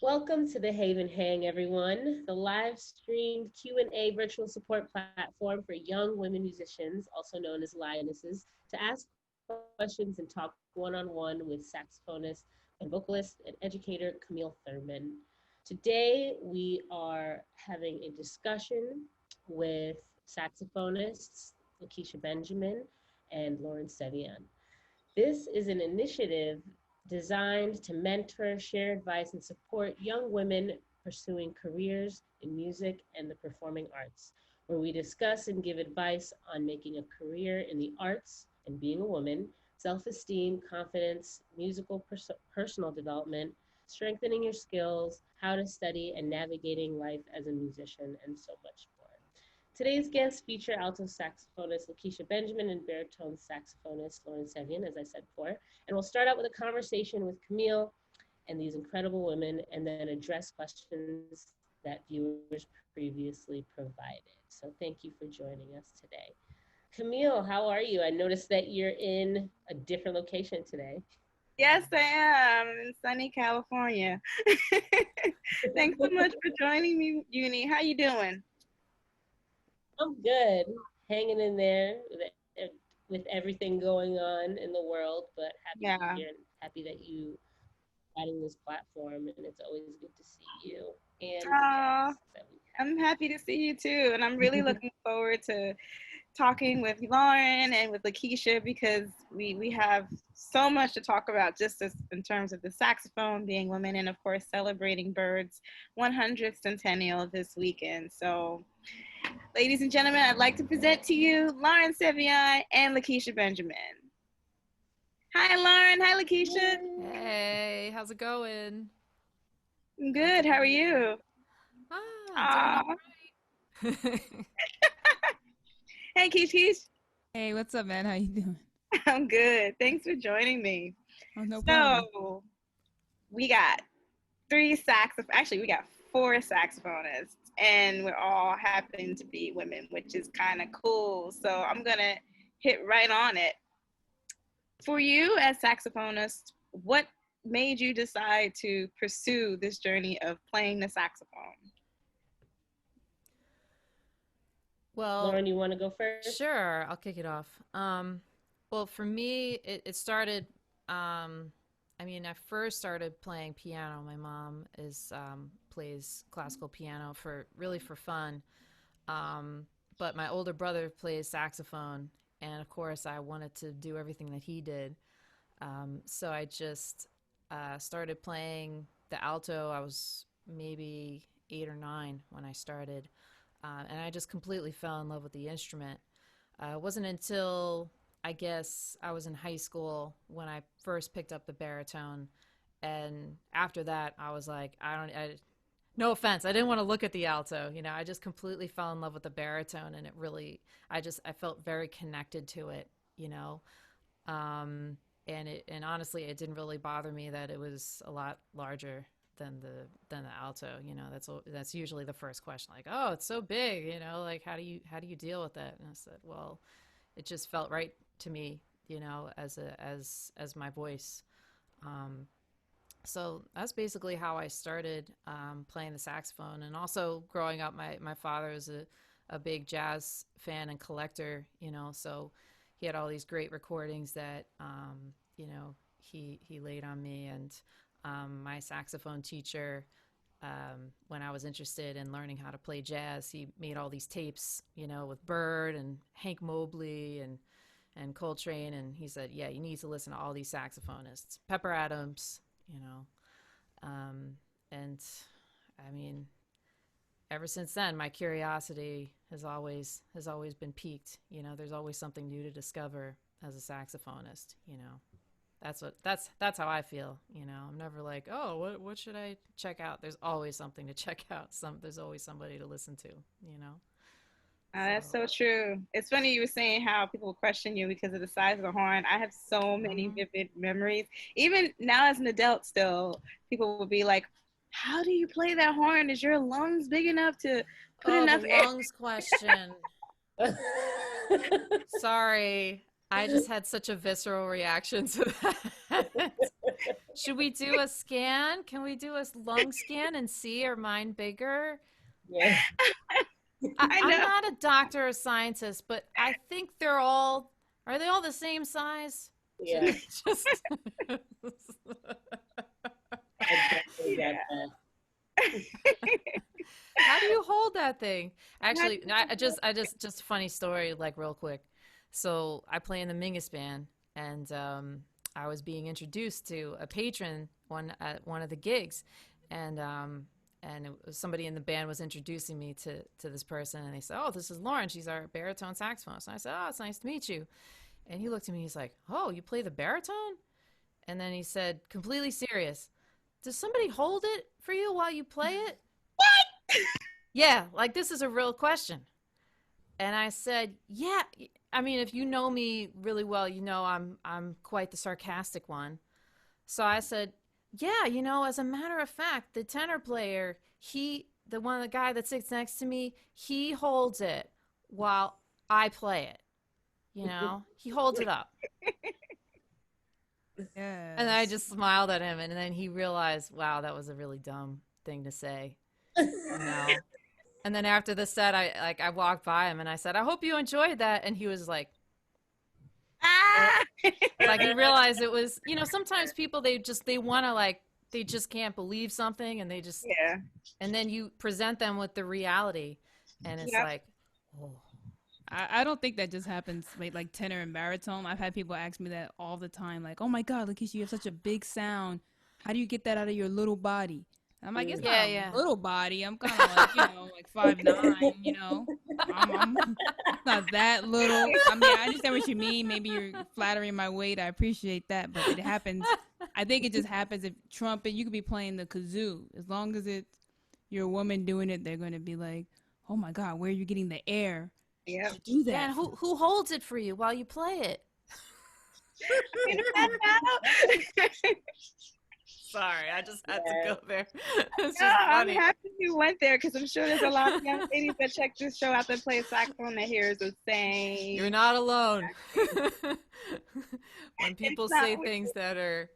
Welcome to the Haven Hang, everyone, the live streamed Q&A virtual support platform for young women musicians, also known as lionesses, to ask questions and talk one-on-one with saxophonist and vocalist and educator Camille Thurman. Today, we are having a discussion with saxophonists Lakecia Benjamin and Sevian. This is an initiative designed to mentor, share advice, and support young women pursuing careers in music and the performing arts, where we discuss and give advice on making a career in the arts and being a woman, self-esteem, confidence, musical personal development, strengthening your skills, how to study, and navigating life as a musician, and so much more. Today's guests feature alto saxophonist Lakecia Benjamin and baritone saxophonist Sevian, as I said before. And we'll start out with a conversation with Camille and these incredible women, and then address questions that viewers previously provided. So thank you for joining us today. Camille, how are you? I noticed that you're in a different location today. Yes, I am in sunny California. Thanks so much for joining me, Yunie. How you doing? I'm good, hanging in there with everything going on in the world, but happy to be Yeah. here and happy that you adding this platform, and it's always good to see you and the Oh, guests that we I'm happy to see you too, and I'm really looking forward to talking with Lauren and with Lakecia because we have so much to talk about just as in terms of the saxophone being women and of course celebrating Bird's 100th centennial this weekend. So, ladies and gentlemen, I'd like to present to you Lauren Sevian and Lakecia Benjamin. Hi, Lauren. Hi, Lakecia. Hey, how's it going? I'm good. How are you? Doing Aw. all right. Hey, Keish. Hey, what's up, man? How you doing? I'm good. Thanks for joining me. Oh, no problem. So we got actually we got four saxophonists, and we're all happen to be women, which is kind of cool. So I'm gonna hit right on it. For you as saxophonist, what made you decide to pursue this journey of playing the saxophone? Well, Lauren, you want to go first? sure, I'll kick it off. Well, for me, it started. I first started playing piano. My mom is plays classical piano for fun. But my older brother plays saxophone, and of course, I wanted to do everything that he did. So I just started playing the alto. I was maybe 8 or 9 when I started, and I just completely fell in love with the instrument. It wasn't until I guess I was in high school when I first picked up the baritone, and after that, I was like, no offense, I didn't want to look at the alto. I just completely fell in love with the baritone, and I felt very connected to it. You know, and honestly, it didn't really bother me that it was a lot larger than the alto. That's usually the first question, like, oh, it's so big. Like how do you deal with that? And I said, well, it just felt right to me, as my voice. So that's basically how I started playing the saxophone. And also growing up, my father is a big jazz fan and collector, so he had all these great recordings that, he laid on me. And my saxophone teacher, when I was interested in learning how to play jazz, he made all these tapes, with Bird and Hank Mobley and Coltrane. And he said, yeah, you need to listen to all these saxophonists, Pepper Adams, and I mean, ever since then, my curiosity has always been piqued. There's always something new to discover as a saxophonist. That's how I feel. I'm never like, oh, what should I check out? There's always something to check out. There's always somebody to listen to. That's so true. It's funny you were saying how people question you because of the size of the horn. I have so many vivid memories. Even now as an adult still, people will be like, how do you play that horn? Is your lungs big enough to put enough the air? lungs question. Sorry. I just had such a visceral reaction to that. Should we do a scan? Can we do a lung scan and see, are mine bigger? Yeah. I'm not a doctor or scientist, but I think are they all the same size? Yeah. Just I definitely got that. how do you hold that thing? Actually, I just a funny story, like real quick. So I play in the Mingus band, and I was being introduced to a patron at one of the gigs, and it was somebody in the band was introducing me to this person, and they said, "Oh, this is Lauren. She's our baritone saxophonist." And I said, "Oh, it's nice to meet you." And he looked at me. He's like, "Oh, you play the baritone?" And then he said, completely serious, "Does somebody hold it for you while you play it?" What? Yeah, like this is a real question. And I said, "Yeah. I mean, if you know me really well, you know I'm quite the sarcastic one." So I said, "Yeah, as a matter of fact, the tenor player, the guy that sits next to me, he holds it while I play it. He holds it up." Yes. And I just smiled at him, and then he realized, wow, that was a really dumb thing to say. And then after the set, I walked by him and I said, "I hope you enjoyed that." And he was like, like he realized it was, sometimes people, they want to they just can't believe something, and they just, Yeah. and then you present them with the reality, and it's like, oh. I don't think that just happens like tenor and baritone. I've had people ask me that all the time, like, "Oh my God, Lakecia, you have such a big sound. How do you get that out of your little body?" I'm like, "It's not a little body. I'm kind of like, like 5'9", I'm not that little. I mean, I understand what you mean. Maybe you're flattering my weight. I appreciate that, but it happens. I think it just happens if trumpet, you could be playing the kazoo. As long as you're a woman doing it, they're going to be like, "Oh my God, where are you getting the air?" Yeah. Do that. And who holds it for you while you play it? Sorry, I just had to go there. It's just I'm funny. happy you went there, because I'm sure there's a lot of young ladies that check this show out that play saxophone that hears the same. You're not alone. When people say things that are,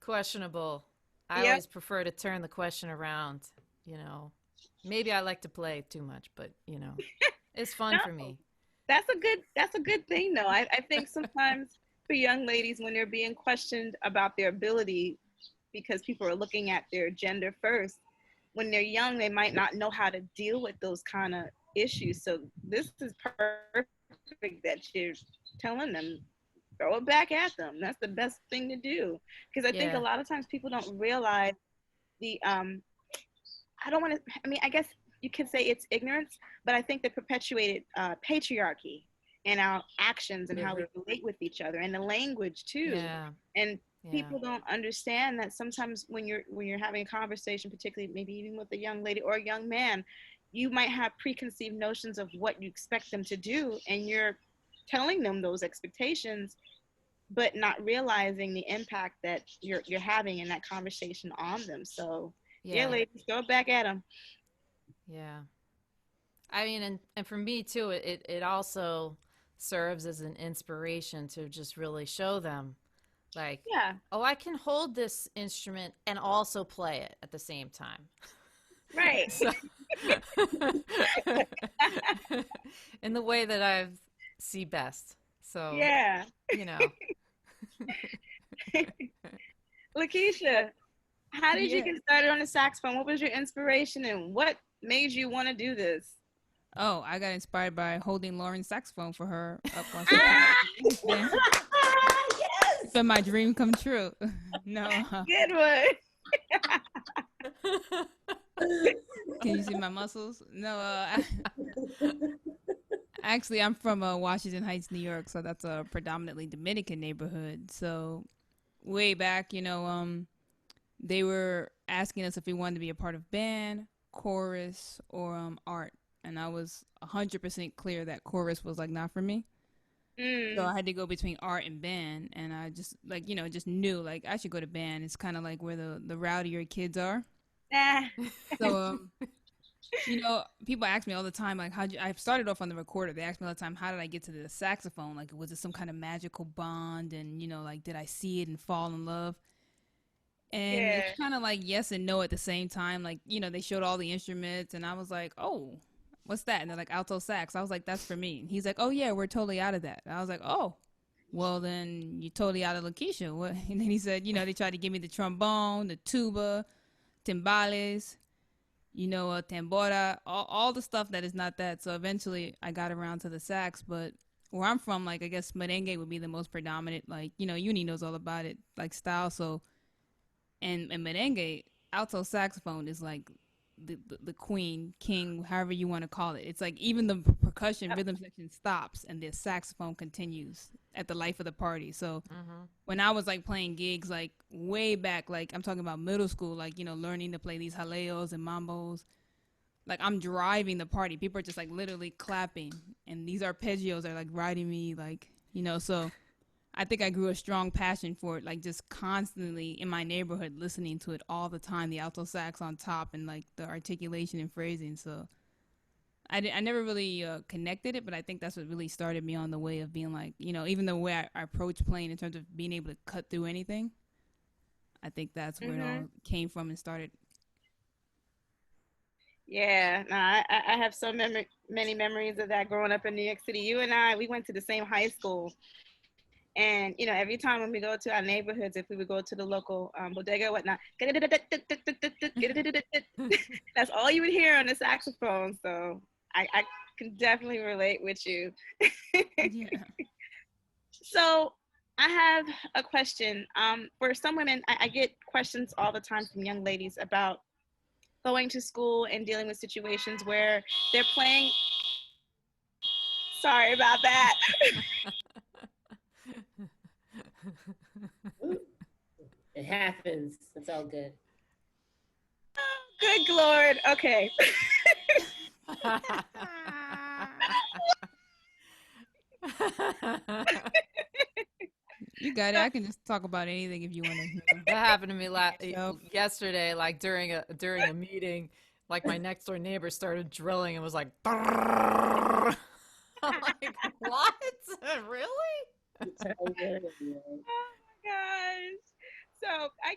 questionable, I always prefer to turn the question around. Maybe I like to play too much, but it's fun for me. That's a good thing, though. I think sometimes for young ladies, when they're being questioned about their ability, because people are looking at their gender first, when they're young, they might not know how to deal with those kind of issues. So this is perfect that you're telling them, throw it back at them. That's the best thing to do. Because I think a lot of times people don't realize the, I guess you could say it's ignorance, but I think the perpetuated patriarchy in our actions and how we relate with each other, and the language too. Yeah. And people don't understand that sometimes when you're having a conversation, particularly maybe even with a young lady or a young man, you might have preconceived notions of what you expect them to do, and you're telling them those expectations, but not realizing the impact that you're having in that conversation on them. So ladies, throw it back at them. Yeah. I mean, and for me too, it also serves as an inspiration to just really show them, like, oh, I can hold this instrument and also play it at the same time. Right. So, in the way that I see best. So, Lakecia, how did you get started on the saxophone? What was your inspiration, and what made you want to do this? Oh, I got inspired by holding Lauren's saxophone for her up on stage. Yes! So my dream come true. No. Good one. Can you see my muscles? No. Actually, I'm from Washington Heights, New York, so that's a predominantly Dominican neighborhood. So way back, they were asking us if we wanted to be a part of band, chorus, or art. And I was 100% clear that chorus was not for me. So I had to go between art and band, and I just just knew I should go to band. It's kind of like where the rowdier kids are. So You know, people ask me all the time, like, I've started off on the recorder. They ask me all the time, how did I get to the saxophone? Like, was it some kind of magical bond? And, you know, like, did I see it and fall in love? And Yeah. it's kind of like yes and no at the same time. Like, you know, they showed all the instruments and I was like, oh, what's that? And they're like, alto sax. I was like, that's for me. And he's like, oh, yeah, we're totally out of that. And I was like, oh, well, then you're totally out of Lakecia. What? And then he said, you know, they tried to give me the trombone, the tuba, timbales, you know, tambora, all the stuff that is not that. So eventually I got around to the sax. But where I'm from, like, I guess merengue would be the most predominant. Like, you know, Yunie knows all about it, like, style. So, and merengue, alto saxophone is like the queen, king, however you want to call it. It's like even the percussion rhythm section stops and the saxophone continues at the life of the party. So when I was like playing gigs like way back, like I'm talking about middle school, like, you know, learning to play these jaleos and mambos, like I'm driving the party. People are just like literally clapping and these arpeggios are like riding me, like, you know. So I think I grew a strong passion for it, like just constantly in my neighborhood listening to it all the time, the alto sax on top and like the articulation and phrasing. So I never really connected it, but I think that's what really started me on the way of being like, you know, even the way I approach playing in terms of being able to cut through anything, I think that's where it all came from and started. Yeah, no, I have so many memories of that growing up in New York City. You and I, we went to the same high school. And, you know, every time when we go to our neighborhoods, if we would go to the local bodega or whatnot, that's all you would hear on the saxophone. So I can definitely relate with you. Yeah. So I have a question. For some women, I get questions all the time from young ladies about going to school and dealing with situations where they're playing. Sorry about that. It happens. It's all good. Good Lord. Okay. You got it. I can just talk about anything if you want to. That happened to me yesterday, like during a meeting, like my next door neighbor started drilling and was like, I'm like, what? Really? Oh my gosh. So I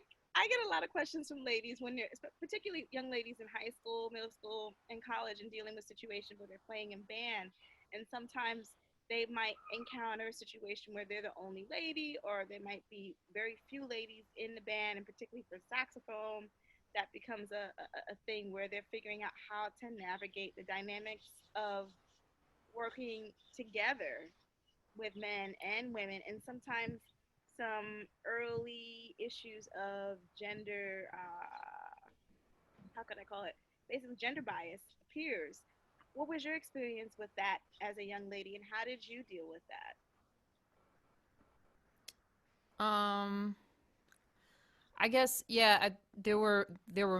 get a lot of questions from ladies when they're, particularly young ladies in high school, middle school, and college, and dealing with situations where they're playing in band. And sometimes they might encounter a situation where they're the only lady, or there might be very few ladies in the band, and particularly for saxophone, that becomes a thing where they're figuring out how to navigate the dynamics of working together with men and women, and sometimes some early issues of gender, how could I call it? Basically, gender bias appears. What was your experience with that as a young lady, and how did you deal with that? I guess, yeah, there were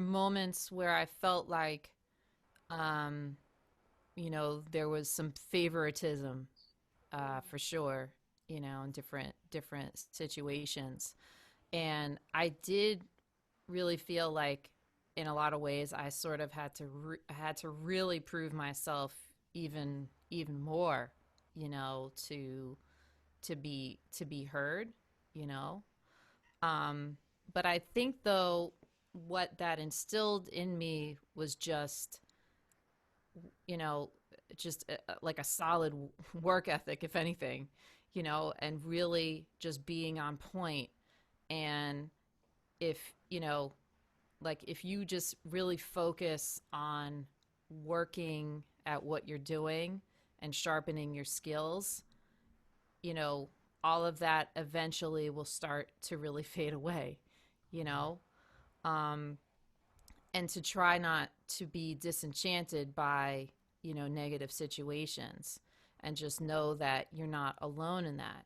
moments where I felt like, you know, there was some favoritism, for sure, you know, in different situations. And I did really feel like in a lot of ways I sort of had to really prove myself even more, you know, to be heard, you know. But I think though what that instilled in me was just, you know, just like a solid work ethic, if anything, you know, and really just being on point. And if, you know, like if you just really focus on working at what you're doing and sharpening your skills, you know, all of that eventually will start to really fade away, you know. And to try not to be disenchanted by, you know, negative situations, and just know that you're not alone in that.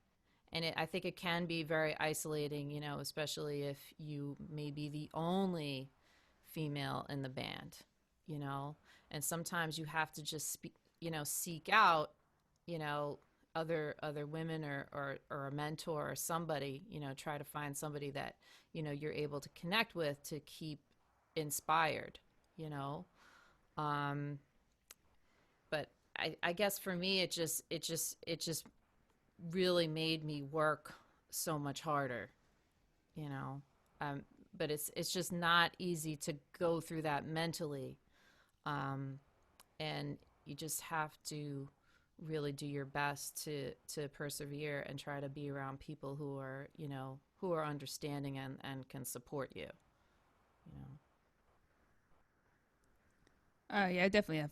And I think it can be very isolating, you know, especially if you may be the only female in the band, you know. And sometimes you have to just you know, seek out, you know, other women or a mentor or somebody, you know, try to find somebody that, you know, you're able to connect with to keep inspired, you know. But I guess for me, it just really made me work so much harder, you know. But it's just not easy to go through that mentally, and you just have to really do your best to persevere and try to be around people who are, you know, who are understanding and can support you, you know. Yeah, I definitely have.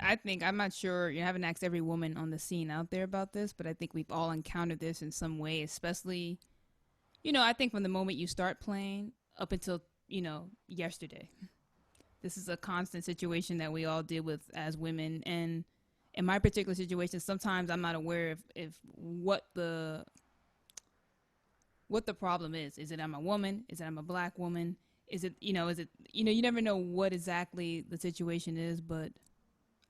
I think, I'm not sure, you haven't asked every woman on the scene out there about this, but I think we've all encountered this in some way, especially, you know, I think from the moment you start playing up until, you know, yesterday. This is a constant situation that we all deal with as women. And in my particular situation, sometimes I'm not aware of if what the problem is. Is it I'm a woman? Is it I'm a black woman? Is it, you never know what exactly the situation is, but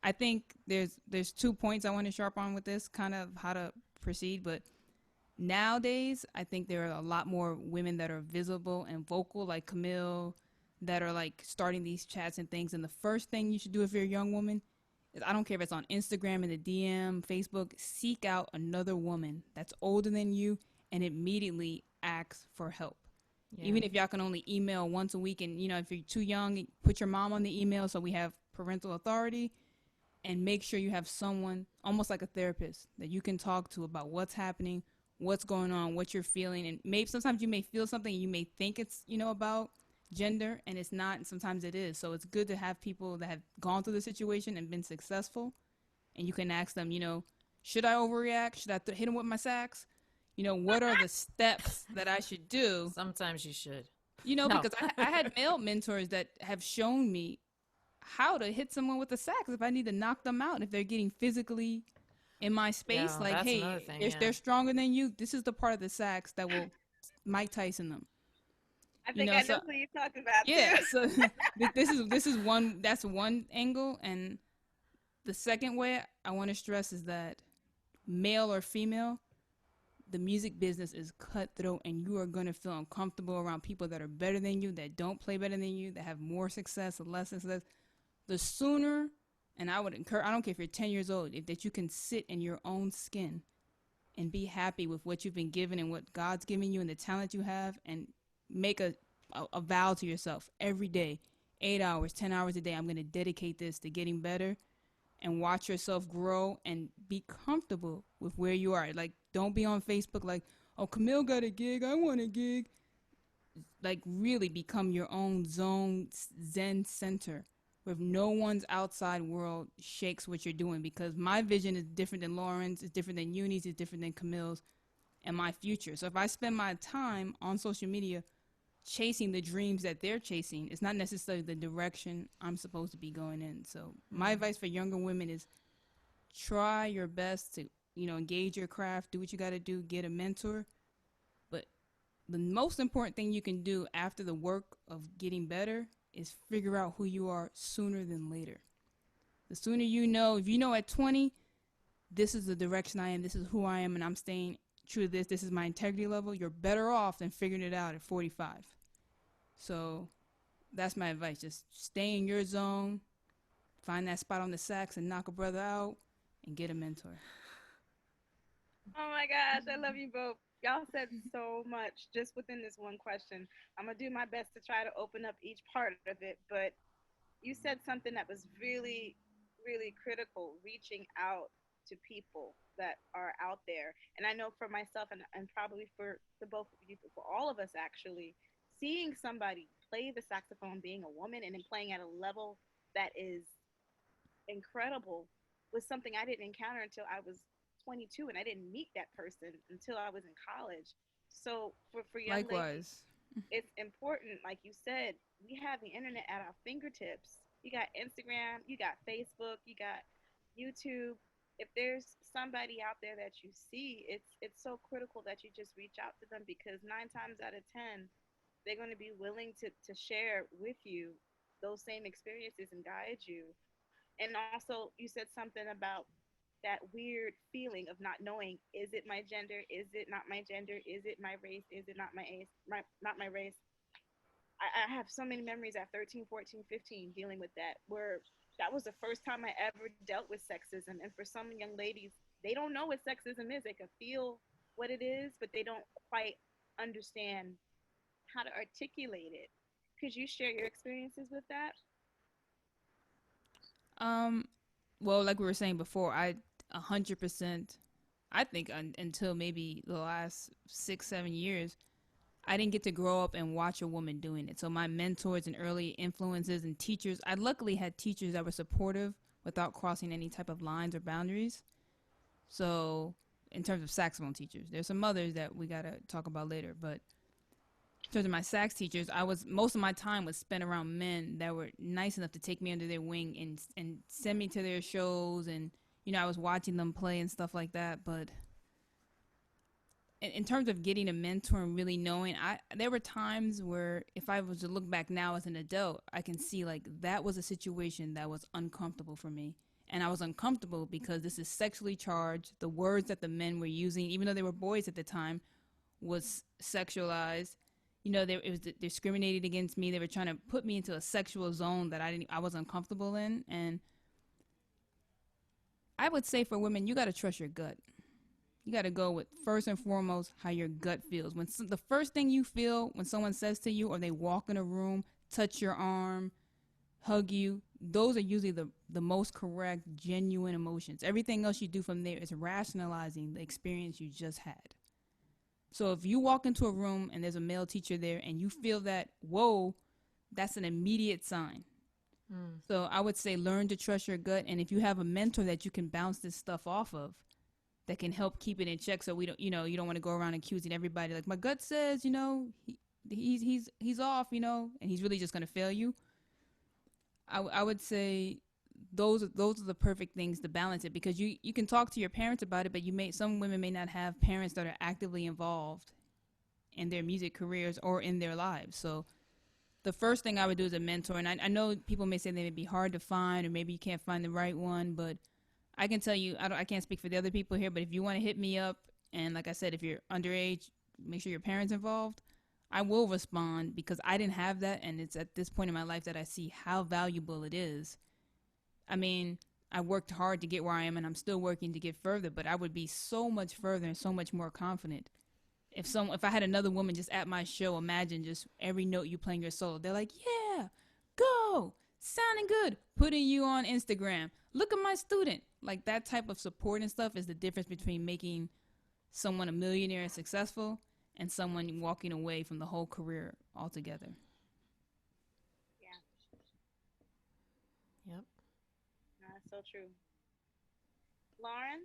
I think there's 2 points I want to sharp on with this, kind of how to proceed. But nowadays, I think there are a lot more women that are visible and vocal, like Camille, that are like starting these chats and things. And the first thing you should do if you're a young woman is, I don't care if it's on Instagram, in the DM, Facebook, seek out another woman that's older than you and immediately ask for help. Yeah. Even if y'all can only email once a week, and you know, if you're too young, put your mom on the email so we have parental authority, and make sure you have someone almost like a therapist that you can talk to about what's happening, what's going on, what you're feeling. And maybe sometimes you may feel something, you may think it's, you know, about gender, and it's not, and sometimes it is. So it's good to have people that have gone through the situation and been successful, and you can ask them, you know, should I overreact? Should I hit him with my sax? You know, what are the steps that I should do? Sometimes you should. You know, no. Because I had male mentors that have shown me how to hit someone with a sax if I need to knock them out, if they're getting physically in my space. Yeah, like, hey, they're stronger than you. This is the part of the sax that will Mike Tyson them. I think I know who you're talking about. Yeah, too. So this is one, that's one angle. And the second way I want to stress is that male or female, the music business is cutthroat, and you are going to feel uncomfortable around people that are better than you, that don't play better than you, that have more success or less success. The sooner, and I would encourage, I don't care if you're 10 years old, if that you can sit in your own skin and be happy with what you've been given and what God's given you and the talent you have, and make a vow to yourself every day, 8 hours, 10 hours a day, I'm going to dedicate this to getting better, and watch yourself grow and be comfortable with where you are. Like, don't be on Facebook like, oh, Camille got a gig, I want a gig. Like, really become your own zone, zen center, where no one's outside world shakes what you're doing, because my vision is different than Lauren's, it's different than Yunie's, it's different than Camille's, and my future. So if I spend my time on social media chasing the dreams that they're chasing, it's not necessarily the direction I'm supposed to be going in. So my advice for younger women is try your best to, you know, engage your craft, do what you got to do, get a mentor. But the most important thing you can do after the work of getting better is figure out who you are sooner than later. The sooner you know, if you know at 20, this is the direction I am, this is who I am, and I'm staying true to this is my integrity level, you're better off than figuring it out at 45. So that's my advice. Just stay in your zone, find that spot on the sax and knock a brother out, and get a mentor. Oh my gosh, I love you both. Y'all said so much just within this one question. I'm going to do my best to try to open up each part of it, but you said something that was really, really critical, reaching out to people that are out there. And I know for myself, and probably for the both of you, for all of us actually, seeing somebody play the saxophone, being a woman, and then playing at a level that is incredible was something I didn't encounter until I was 22, and I didn't meet that person until I was in college. So for young ladies, it's important, like you said, we have the internet at our fingertips. You got Instagram, you got Facebook, you got YouTube. If there's somebody out there that you see, it's so critical that you just reach out to them, because 9 times out of 10, they're going to be willing to share with you those same experiences and guide you. And also, you said something about that weird feeling of not knowing, is it my gender? Is it not my gender? Is it my race? Is it not my race? Not my race. I have so many memories at 13, 14, 15 dealing with that, where that was the first time I ever dealt with sexism. And for some young ladies, they don't know what sexism is. They can feel what it is, but they don't quite understand how to articulate it. Could you share your experiences with that? Well, like we were saying before, 100%, I think until maybe the last 6, 7 years, I didn't get to grow up and watch a woman doing it. So my mentors and early influences and teachers, I luckily had teachers that were supportive without crossing any type of lines or boundaries. So in terms of saxophone teachers, there's some others that we got to talk about later. But in terms of my sax teachers, most of my time was spent around men that were nice enough to take me under their wing and send me to their shows. And, I was watching them play and stuff like that. But in terms of getting a mentor and really knowing, there were times where if I was to look back now as an adult, I can see like that was a situation that was uncomfortable for me. And I was uncomfortable because this is sexually charged. The words that the men were using, even though they were boys at the time, was sexualized. It was discriminated against me. They were trying to put me into a sexual zone that I was uncomfortable in. And I would say for women, you got to trust your gut. You got to go with, first and foremost, how your gut feels. When the first thing you feel when someone says to you, or they walk in a room, touch your arm, hug you, those are usually the most correct, genuine emotions. Everything else you do from there is rationalizing the experience you just had. So if you walk into a room and there's a male teacher there and you feel that, whoa, that's an immediate sign. So I would say learn to trust your gut. And if you have a mentor that you can bounce this stuff off of, that can help keep it in check, so we don't, you don't want to go around accusing everybody like my gut says, he's off, and he's really just going to fail you. I would say those are the perfect things to balance it, because you can talk to your parents about it, but some women may not have parents that are actively involved in their music careers or in their lives. So the first thing I would do as a mentor, and I know people may say they may be hard to find, or maybe you can't find the right one, but I can tell you, I can't speak for the other people here, but if you want to hit me up, and like I said, if you're underage, make sure your parents involved, I will respond, because I didn't have that, and it's at this point in my life that I see how valuable it is. I mean, I worked hard to get where I am, and I'm still working to get further, but I would be so much further and so much more confident if I had another woman just at my show. Imagine just every note you playing your solo, they're like, yeah, go, sounding good, putting you on Instagram, look at my student. Like, that type of support and stuff is the difference between making someone a millionaire and successful and someone walking away from the whole career altogether. Yeah. Yep. No, that's so true. Lauren?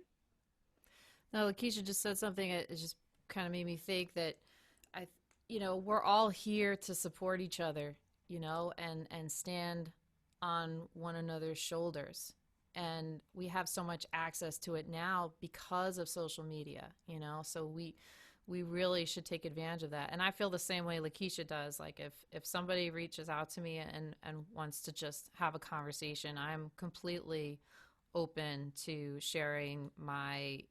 No, Lakecia just said something that just kind of made me think that we're all here to support each other, and stand on one another's shoulders. And we have so much access to it now because of social media, so we really should take advantage of that. And I feel the same way Lakecia does. Like if somebody reaches out to me and wants to just have a conversation, I'm completely open to sharing my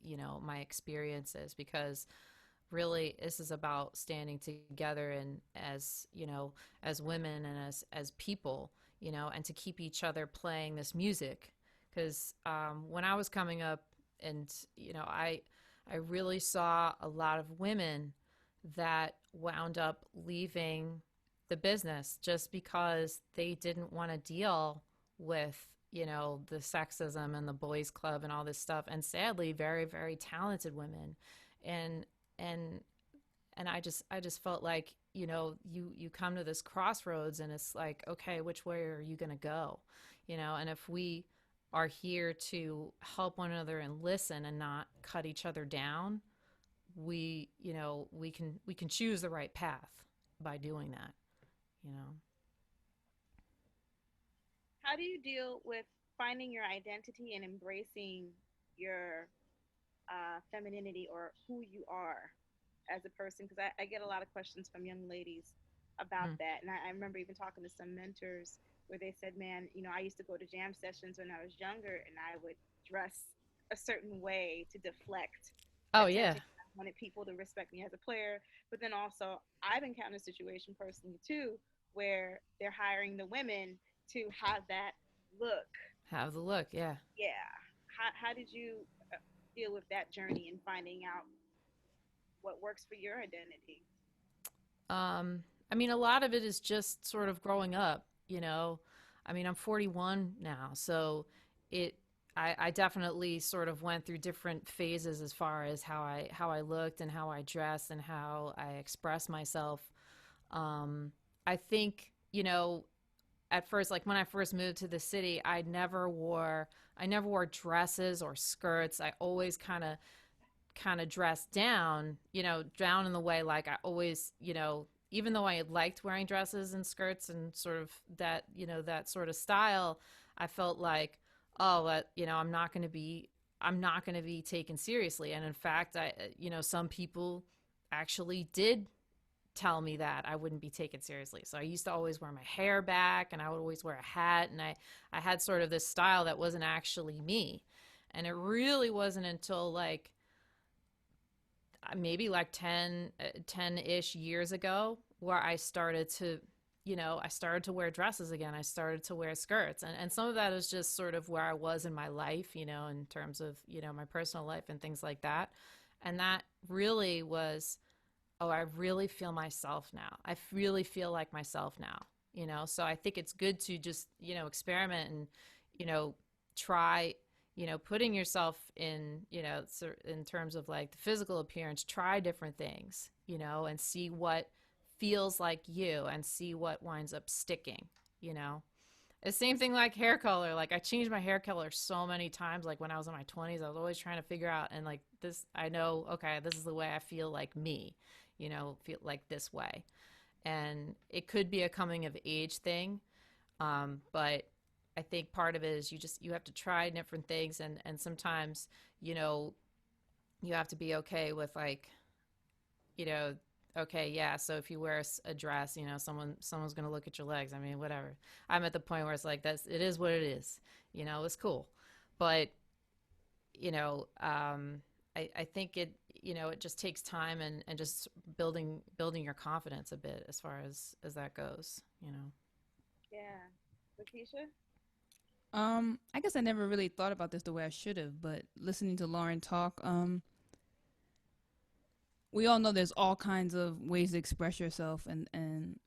experiences, because really this is about standing together and as women and as people, and to keep each other playing this music. Because when I was coming up, and I really saw a lot of women that wound up leaving the business just because they didn't want to deal with the sexism and the boys club and all this stuff. And sadly, very, very talented women. And I just felt like you come to this crossroads, and it's like, okay, which way are you going to go? And if we are here to help one another and listen and not cut each other down, we can choose the right path by doing that. How do you deal with finding your identity and embracing your femininity, or who you are as a person? Because I get a lot of questions from young ladies about that. And I remember even talking to some mentors where they said, man, I used to go to jam sessions when I was younger, and I would dress a certain way to deflect. Oh, yeah. I wanted people to respect me as a player. But then also, I've encountered a situation personally, too, where they're hiring the women to have that look Have the look, yeah. Yeah. How did you deal with that journey and finding out what works for your identity? I mean, a lot of it is just sort of growing up, you know. I mean, I'm 41 now, so it I definitely sort of went through different phases as far as how I looked and how I dressed and how I expressed myself. I think, you know, at first, like when I first moved to the city, I never wore dresses or skirts. I always kind of dressed down, you know, down in the way like I always, you know, even though I liked wearing dresses and skirts and sort of that, you know, that sort of style, I felt like, oh, you know, I'm not going to be taken seriously. And in fact, you know, some people actually did tell me that I wouldn't be taken seriously. So I used to always wear my hair back, and I would always wear a hat, and I had sort of this style that wasn't actually me. And it really wasn't until like maybe like 10-ish years ago where I started to, you know, I started to wear dresses again. I started to wear skirts. And some of that is just sort of where I was in my life, you know, in terms of, you know, my personal life and things like that. And that really was, oh, I really feel myself now. I really feel like myself now, you know? So I think it's good to just, you know, experiment and, you know, try, you know, putting yourself in, you know, in terms of like the physical appearance, try different things, you know, and see what feels like you and see what winds up sticking, you know. The same thing like hair color. Like I changed my hair color so many times. Like when I was in my 20s, I was always trying to figure out, and like this, I know, okay, this is the way I feel like me, you know, feel like this way. And it could be a coming of age thing. But I think part of it is you have to try different things. And sometimes, you know, you have to be okay with like, you know, okay, yeah, so if you wear a dress, you know, someone's going to look at your legs. I mean, whatever. I'm at the point where it's like, it is what it is, you know, it's cool. But, you know, I think it, you know, it just takes time and just building your confidence a bit as far as that goes, you know. Yeah. Lakecia? I guess I never really thought about this the way I should have, but listening to Lauren talk, we all know there's all kinds of ways to express yourself, and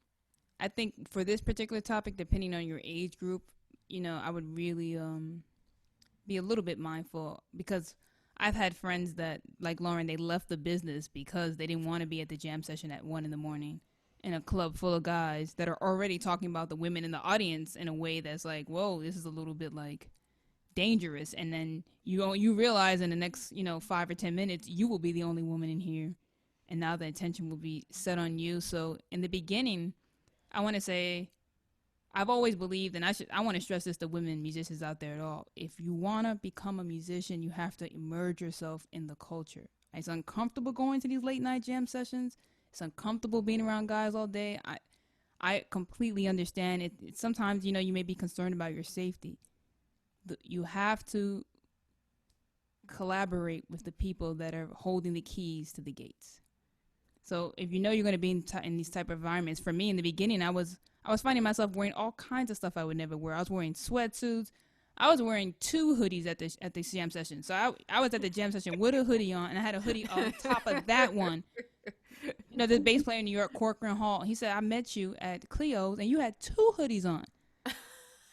I think for this particular topic, depending on your age group, you know, I would really be a little bit mindful, because I've had friends that, like Lauren, they left the business because they didn't want to be at the jam session at 1 a.m. in a club full of guys that are already talking about the women in the audience in a way that's like, whoa, this is a little bit like dangerous. And then you realize in the next, you know, 5 or 10 minutes, you will be the only woman in here. And now the attention will be set on you. So in the beginning, I want to say, I've always believed, and I want to stress this to women musicians out there at all. If you want to become a musician, you have to immerse yourself in the culture. It's uncomfortable going to these late night jam sessions. It's uncomfortable being around guys all day. I completely understand it. Sometimes, you know, you may be concerned about your safety. You have to collaborate with the people that are holding the keys to the gates. So if you know you're going to be in these type of environments, for me in the beginning, I was finding myself wearing all kinds of stuff I would never wear. I was wearing sweatsuits. I was wearing 2 hoodies at the jam session. So I was at the jam session with a hoodie on, and I had a hoodie on top of that one. You know, this bass player in New York, Corcoran Hall, he said, I met you at Cleo's, and you had 2 hoodies on.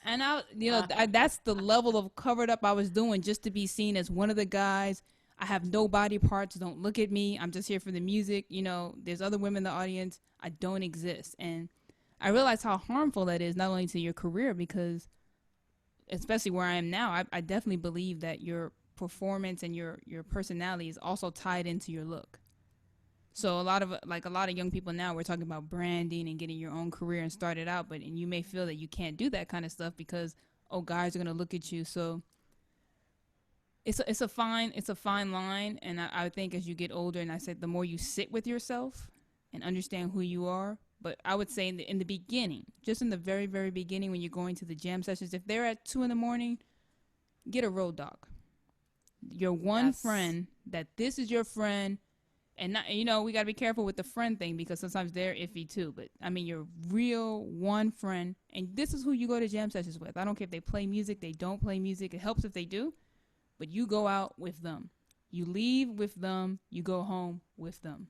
And that's the level of covered up I was doing just to be seen as one of the guys. I have no body parts. Don't look at me. I'm just here for the music. You know, there's other women in the audience. I don't exist. And I realized how harmful that is, not only to your career, because especially where I am now, I definitely believe that your performance and your personality is also tied into your look. So a lot of young people now, we're talking about branding and getting your own career and start it out, and you may feel that you can't do that kind of stuff because, oh, guys are going to look at you. So it's a fine line, and I think as you get older, and I said, the more you sit with yourself and understand who you are. But I would say in the beginning, just in the very, very beginning, when you're going to the jam sessions, if they're at 2 a.m, get a road dog. Your one friend, that this is your friend, And not, you know, we got to be careful with the friend thing because sometimes they're iffy too. But I mean, your real one friend, and this is who you go to jam sessions with. I don't care if they play music, they don't play music. It helps if they do, but you go out with them. You leave with them. You go home with them.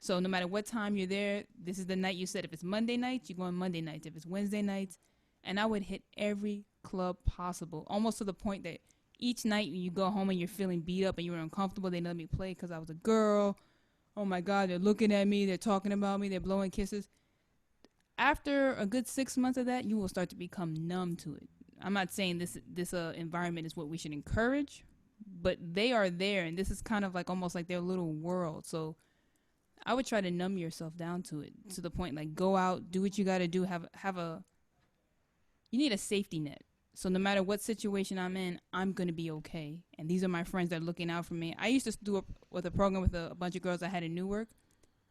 So no matter what time you're there, this is the night you said. If it's Monday nights, you go on Monday nights. If it's Wednesday nights, and I would hit every club possible, almost to the point that each night when you go home and you're feeling beat up and you're uncomfortable, they let me play because I was a girl. Oh my God, they're looking at me, they're talking about me, they're blowing kisses. After a good 6 months of that, you will start to become numb to it. I'm not saying this environment is what we should encourage, but they are there, and this is kind of like almost like their little world. So I would try to numb yourself down to it, to the point like go out, do what you got to do, you need a safety net. So no matter what situation I'm in, I'm going to be okay. And these are my friends that are looking out for me. I used to do a program with a bunch of girls I had in Newark.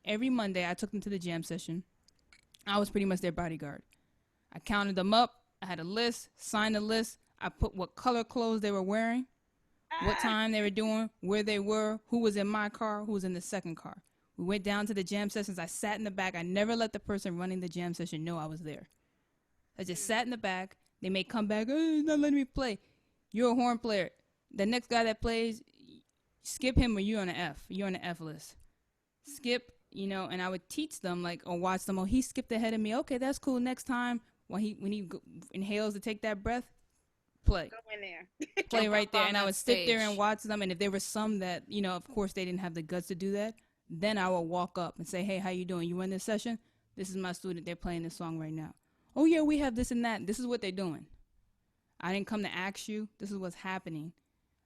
Every Monday, I took them to the jam session. I was pretty much their bodyguard. I counted them up. I had a list, signed a list. I put what color clothes they were wearing, what time they were doing, where they were, who was in my car, who was in the second car. We went down to the jam sessions. I sat in the back. I never let the person running the jam session know I was there. I just sat in the back. They may come back, oh, he's not letting me play. You're a horn player. The next guy that plays, skip him or you're on an F. You're on the F list. Skip, you know, and I would teach them, like, or watch them. Oh, he skipped ahead of me. Okay, that's cool. Next time, when he inhales to take that breath, play. Go in there. Play right there. And I would sit there and watch them. And if there were some that, you know, of course they didn't have the guts to do that, then I would walk up and say, hey, how you doing? You run this session? This is my student. They're playing this song right now. Oh, yeah, we have this and that. This is what they're doing. I didn't come to ask you. This is what's happening.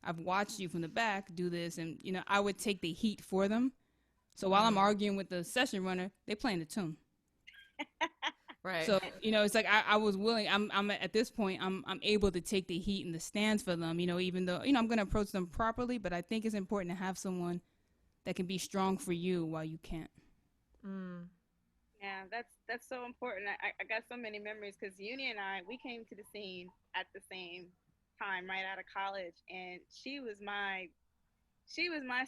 I've watched you from the back do this. And, you know, I would take the heat for them. So while I'm arguing with the session runner, they're playing the tune. Right. So, you know, it's like I was willing. I'm at this point, I'm able to take the heat and the stands for them, you know, even though, you know, I'm going to approach them properly. But I think it's important to have someone that can be strong for you while you can't. Mm. Yeah, that's so important. I got so many memories because Yunie and I, we came to the scene at the same time, right out of college, and she was my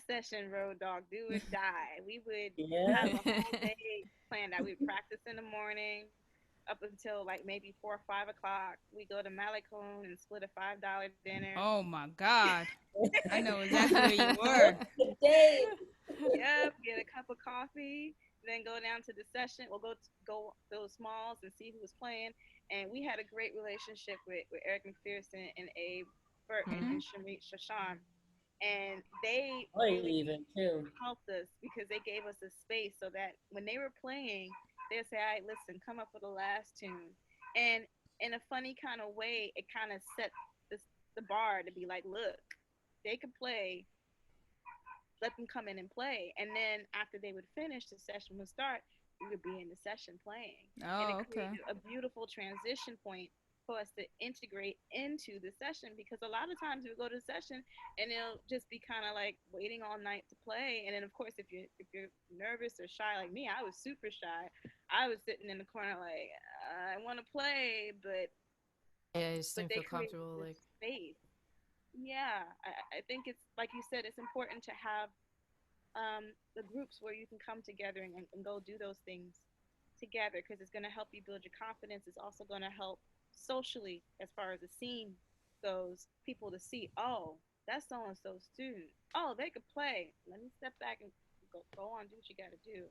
session road dog, do or die. We would have a whole day planned out. We'd practice in the morning up until like maybe 4 or 5 o'clock. We go to Malecone and split a $5 dinner. Oh my God, I know exactly where you were. Yep, get a cup of coffee. Then go down to the session. We'll go those smalls and see who was playing. And we had a great relationship with Eric McPherson and Abe Burton and Shashan. And they really helped us because they gave us a space so that when they were playing, they'd say, all right, listen, come up with the last tune. And in a funny kind of way, it kind of set the bar to be like, look, they could play. Let them come in and play. And then after they would finish, the session would start. We would be in the session playing. Oh, and it okay. created a beautiful transition point for us to integrate into the session, because a lot of times we go to the session and it'll just be kind of like waiting all night to play. And then of course, if you're nervous or shy like me, I was super shy. I was sitting in the corner like, I want to play, but yeah, you just didn't feel comfortable, like space. Yeah, I think it's like you said, it's important to have the groups where you can come together and go do those things together, because it's going to help you build your confidence. It's also going to help socially, as far as the scene goes, people to see, oh, that's so-and-so student. Oh, they could play. Let me step back and go on, do what you got to do.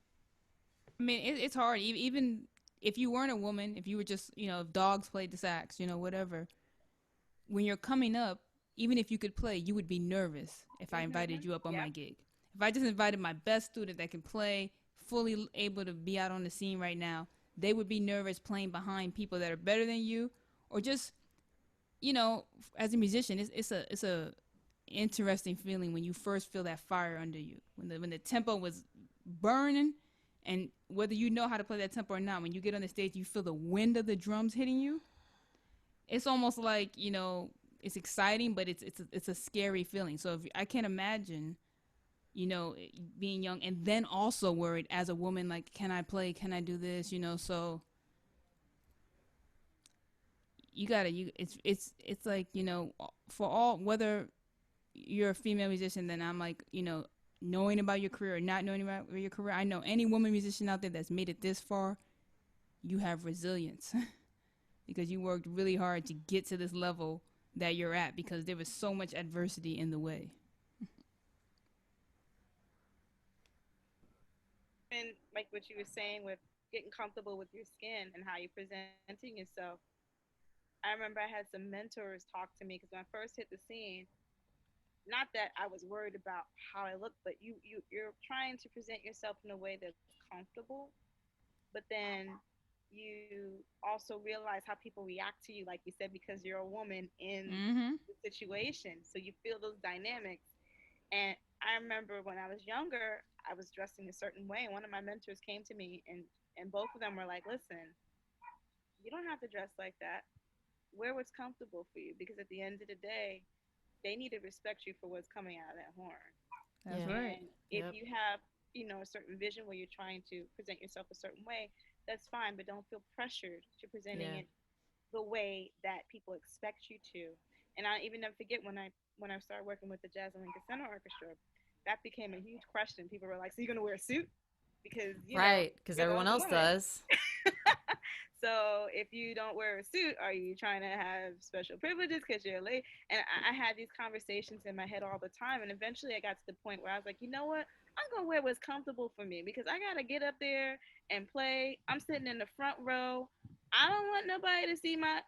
I mean, it's hard. Even if you weren't a woman, if you were just, you know, if dogs played the sax, you know, whatever. When you're coming up, even if you could play, you would be nervous if I invited you up on my gig. If I just invited my best student that can play, fully able to be out on the scene right now, they would be nervous playing behind people that are better than you, or just, you know, as a musician, it's a interesting feeling when you first feel that fire under you, when the tempo was burning, and whether you know how to play that tempo or not, when you get on the stage, you feel the wind of the drums hitting you. It's almost like, you know, it's exciting, but it's a scary feeling. So I can't imagine, you know, being young and then also worried as a woman, like, can I play? Can I do this? You know, so it's like, you know, for all, whether you're a female musician, then I'm like, you know, knowing about your career or not knowing about your career, I know any woman musician out there that's made it this far, you have resilience because you worked really hard to get to this level that you're at because there was so much adversity in the way. And like what you were saying with getting comfortable with your skin and how you're presenting yourself, I remember I had some mentors talk to me because when I first hit the scene, not that I was worried about how I looked, but you're trying to present yourself in a way that's comfortable, but then you also realize how people react to you, like you said, because you're a woman in the situation. So you feel those dynamics. And I remember when I was younger, I was dressing a certain way. And one of my mentors came to me and both of them were like, listen, you don't have to dress like that. Wear what's comfortable for you, because at the end of the day, they need to respect you for what's coming out of that horn. That's right. If you have, a certain vision where you're trying to present yourself a certain way, that's fine, but don't feel pressured to presenting it the way that people expect you to. And I even never forget when I started working with the Jazz and Lincoln Center Orchestra, that became a huge question. People were like, "So you're gonna wear a suit?" Because because everyone else does. So if you don't wear a suit, are you trying to have special privileges because you're late? And I had these conversations in my head all the time. And eventually I got to the point where I was like, you know what? I'm going to wear what's comfortable for me because I got to get up there and play. I'm sitting in the front row. I don't want nobody to see my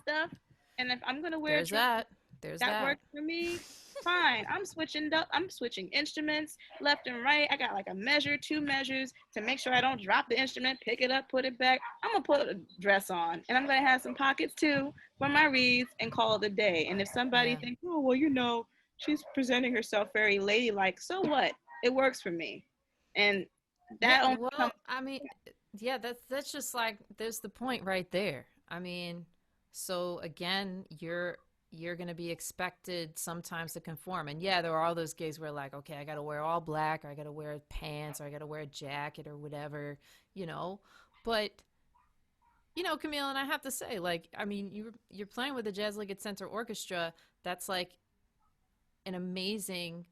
stuff. And if I'm going to wear that works for me, fine. I'm switching instruments left and right. I got like a measure, 2 measures to make sure I don't drop the instrument, pick it up, put it back. I'm going to put a dress on, and I'm going to have some pockets too for my reeds and call it a day. And if somebody thinks, oh, well, she's presenting herself very ladylike, so what? It works for me. And that that's just like, there's the point right there. I mean, so again, you're going to be expected sometimes to conform. And there are all those gigs where like, okay, I got to wear all black, or I got to wear pants, or I got to wear a jacket or whatever, but Camille, and I have to say, like, I mean, you're playing with the Jazz Lincoln Center Orchestra. That's like an amazing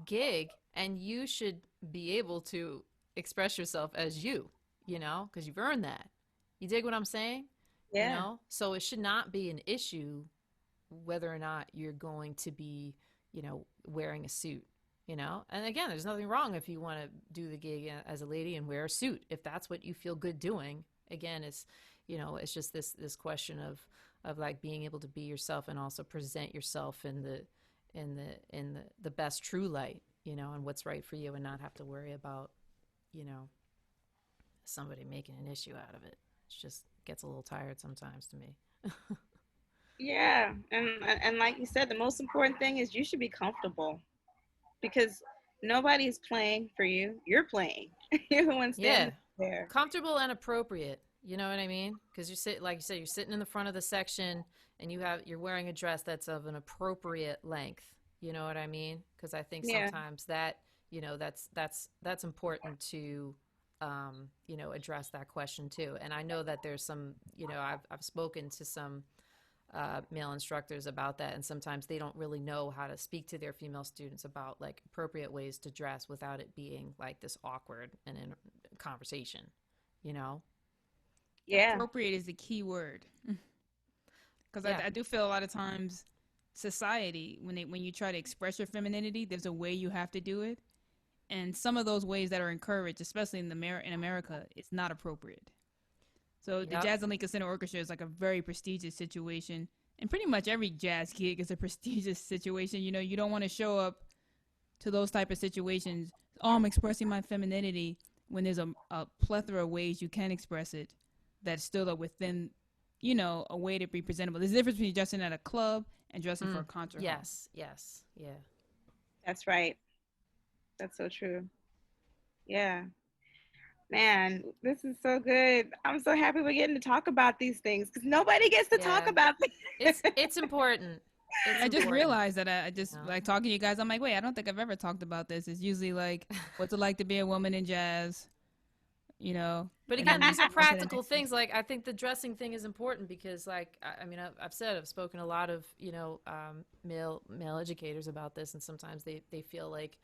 gig, and you should be able to express yourself as because you've earned that. You dig what I'm saying? Yeah. So it should not be an issue whether or not you're going to be, wearing a suit, and again, there's nothing wrong if you want to do the gig as a lady and wear a suit, if that's what you feel good doing. Again, it's, it's just this question of like being able to be yourself and also present yourself in the best true light, and what's right for you, and not have to worry about, somebody making an issue out of it. It just gets a little tired sometimes to me. Yeah, and like you said, the most important thing is you should be comfortable, because nobody's playing for you. You're playing. You're the one standing there. Comfortable and appropriate. You know what I mean? Because like you said, you're sitting in the front of the section, and you're wearing a dress that's of an appropriate length. You know what I mean? Because I think sometimes that that's important to address that question too. And I know that there's some I've spoken to some male instructors about that, and sometimes they don't really know how to speak to their female students about like appropriate ways to dress without it being like this awkward and in conversation. Appropriate is the key word, because I do feel a lot of times society, when you try to express your femininity, there's a way you have to do it, and some of those ways that are encouraged, especially in America, it's not appropriate. So the Jazz and Lincoln Center Orchestra is like a very prestigious situation, and pretty much every jazz gig is a prestigious situation. You don't want to show up to those type of situations, oh, I'm expressing my femininity, when there's a plethora of ways you can express it that's still within, a way to be presentable. There's a difference between dressing at a club and dressing for a concert. Yes, yeah. That's right. That's so true. Yeah. Man, this is so good. I'm so happy we're getting to talk about these things, because nobody gets to talk about this. It's important. I just realized that I just like talking to you guys. I'm like, wait, I don't think I've ever talked about this. It's usually like, what's it like to be a woman in jazz? But again, these are practical things. Like, I think the dressing thing is important because, like, I mean, I've spoken to a lot of, male educators about this, and sometimes they feel like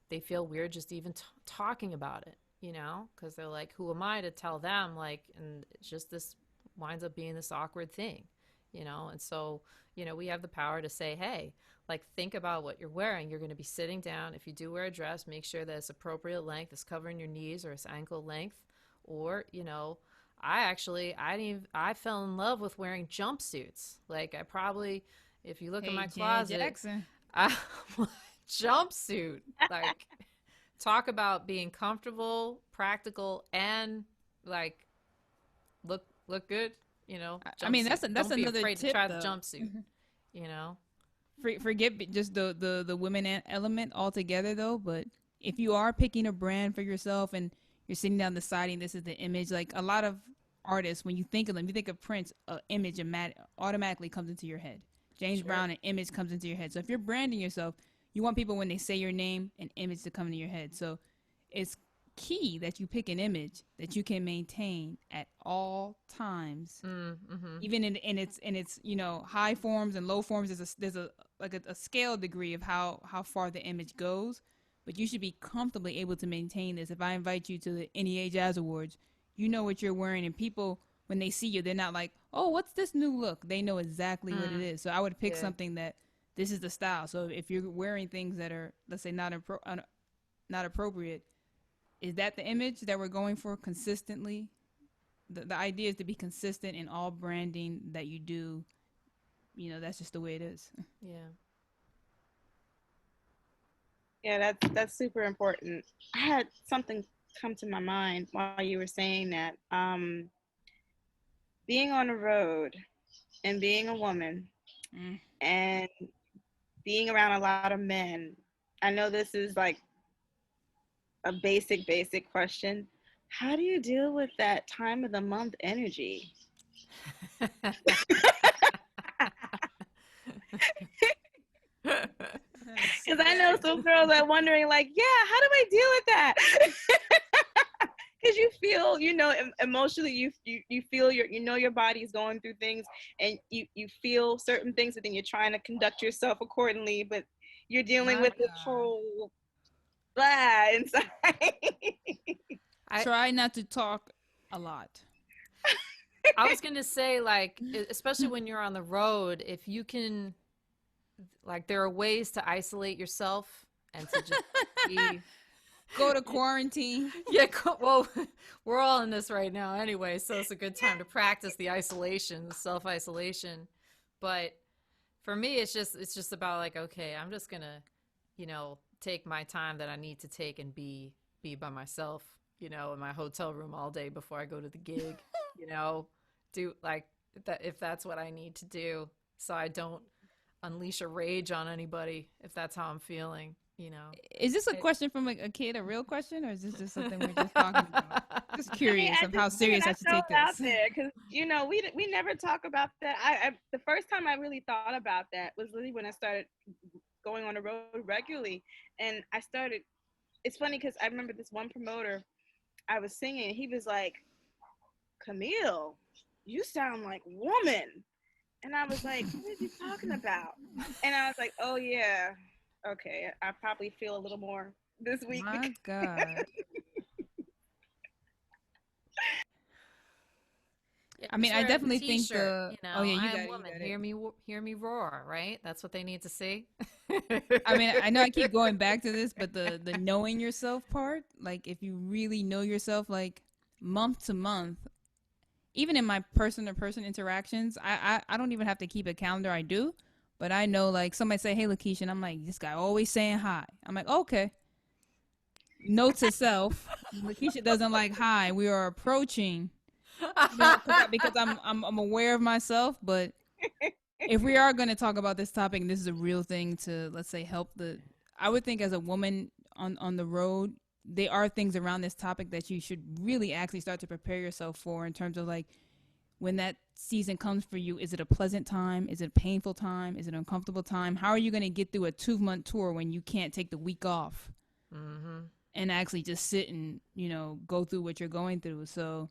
they feel weird just even talking about it, you know, because they're like, who am I to tell them? Like, and it's just this winds up being this awkward thing, you know? And so, you know, we have the power to say, hey, like, think about what you're wearing. You're going to be sitting down. If you do wear a dress, make sure that it's appropriate length, it's covering your knees or it's ankle length. Or, you know, I fell in love with wearing jumpsuits. Like, I probably, if you look in my closet, jumpsuit, like, talk about being comfortable, practical, and like look good, you know. I mean, that's Don't be another afraid tip, to try though. the jumpsuit, you know. Forget just the women element altogether, though. But if you are picking a brand for yourself and you're sitting down deciding this is the image, like a lot of artists, when you think of them, you think of Prince, an image automatically comes into your head. James Brown, an image comes into your head. So if you're branding yourself, you want people, when they say your name, an image to come into your head. So it's key that you pick an image that you can maintain at all times, even in its you know, high forms and low forms. There's a scale degree of how far the image goes, but you should be comfortably able to maintain this. If I invite you to the NEA Jazz Awards, you know what you're wearing, and people, when they see you, they're not like, oh, what's this new look? They know exactly what it is. So I would pick something that this is the style. So if you're wearing things that are, let's say, not appropriate, is that the image that we're going for consistently? The idea is to be consistent in all branding that you do. You know, that's just the way it is. Yeah, that's super important. I had something come to my mind while you were saying that. Being on the road and being a woman and being around a lot of men, I know this is like a basic question. How do you deal with that time of the month energy? Because I know some girls are wondering, like, yeah, how do I deal with that? Because you feel, you know, emotionally, you feel your body's going through things, and you feel certain things, and then you're trying to conduct yourself accordingly, but you're dealing with this whole blah inside. I try not to talk a lot. I was gonna say, like, especially when you're on the road, if you can, like, there are ways to isolate yourself and to just be. Go to quarantine. Yeah, well, we're all in this right now anyway, so it's a good time to practice the isolation, the self-isolation. But for me, it's just about, like, okay, I'm just gonna, you know, take my time that I need to take and be by myself, you know, in my hotel room all day before I go to the gig, you know, do like that if that's what I need to do, so I don't unleash a rage on anybody if that's how I'm feeling. You know, is this a question from a kid, a real question, or is this just something we're just talking about? Just curious of how serious I should take this. Out there, because you know we never talk about that. I the first time I really thought about that was really when I started going on the road regularly, and I started. It's funny because I remember this one promoter, I was singing, he was like, "Camille, you sound like woman," and I was like, "What are you talking about?" And I was like, "Oh yeah. Okay, I probably feel a little more this week." My God. I mean, I definitely think the. You know, oh yeah, I am woman. Hear me roar. Right? That's what they need to see. I mean, I know I keep going back to this, but the knowing yourself part, like if you really know yourself, like month to month, even in my person-to-person interactions, I don't even have to keep a calendar. I do. But I know, like, somebody say, hey, Lakecia, and I'm like, this guy always saying hi. I'm like, okay. Note to self, Lakecia doesn't like hi. We are approaching, you know, because I'm aware of myself. But if we are going to talk about this topic, and this is a real thing to, let's say, help I would think as a woman on the road, there are things around this topic that you should really actually start to prepare yourself for in terms of, like, when that season comes for you, is it a pleasant time? Is it a painful time? Is it an uncomfortable time? How are you going to get through a 2-month tour when you can't take the week off and actually just sit and, you know, go through what you're going through? So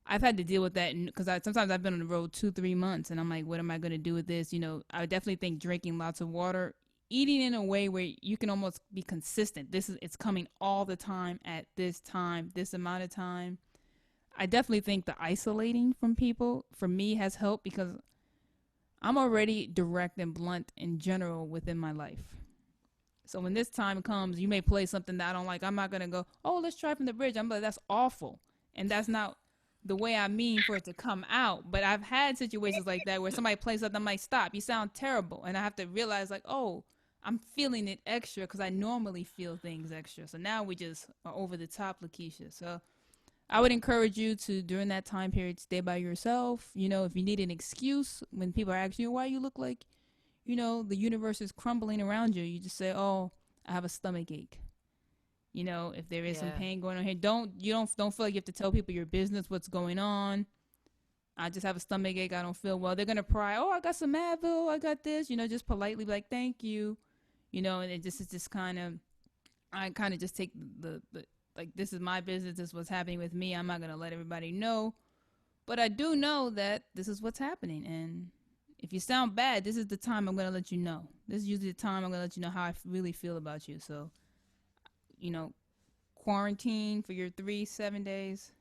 I've had to deal with that because sometimes I've been on the road 2-3 months and I'm like, what am I going to do with this? You know, I definitely think drinking lots of water, eating in a way where you can almost be consistent. It's coming all the time at this time, this amount of time. I definitely think the isolating from people for me has helped because I'm already direct and blunt in general within my life. So when this time comes, you may play something that I don't like. I'm not going to go, oh, let's try from the bridge. I'm like, that's awful. And that's not the way I mean for it to come out. But I've had situations like that where somebody plays something, I'm like, stop, you sound terrible. And I have to realize like, oh, I'm feeling it extra because I normally feel things extra. So now we just are over the top, Lakecia. So I would encourage you to, during that time period, stay by yourself. You know, if you need an excuse, when people are asking you why you look like, you know, the universe is crumbling around you, you just say, oh, I have a stomach ache. You know, if there is some pain going on here, don't feel like you have to tell people your business, what's going on. I just have a stomach ache. I don't feel well. They're going to pry, oh, I got some Advil. I got this, you know, just politely be like, thank you. You know, and it's just kind of, I kind of just take the like, this is my business. This is what's happening with me. I'm not going to let everybody know. But I do know that this is what's happening. And if you sound bad, this is the time I'm going to let you know. This is usually the time I'm going to let you know how I really feel about you. So, you know, quarantine for your 7 days.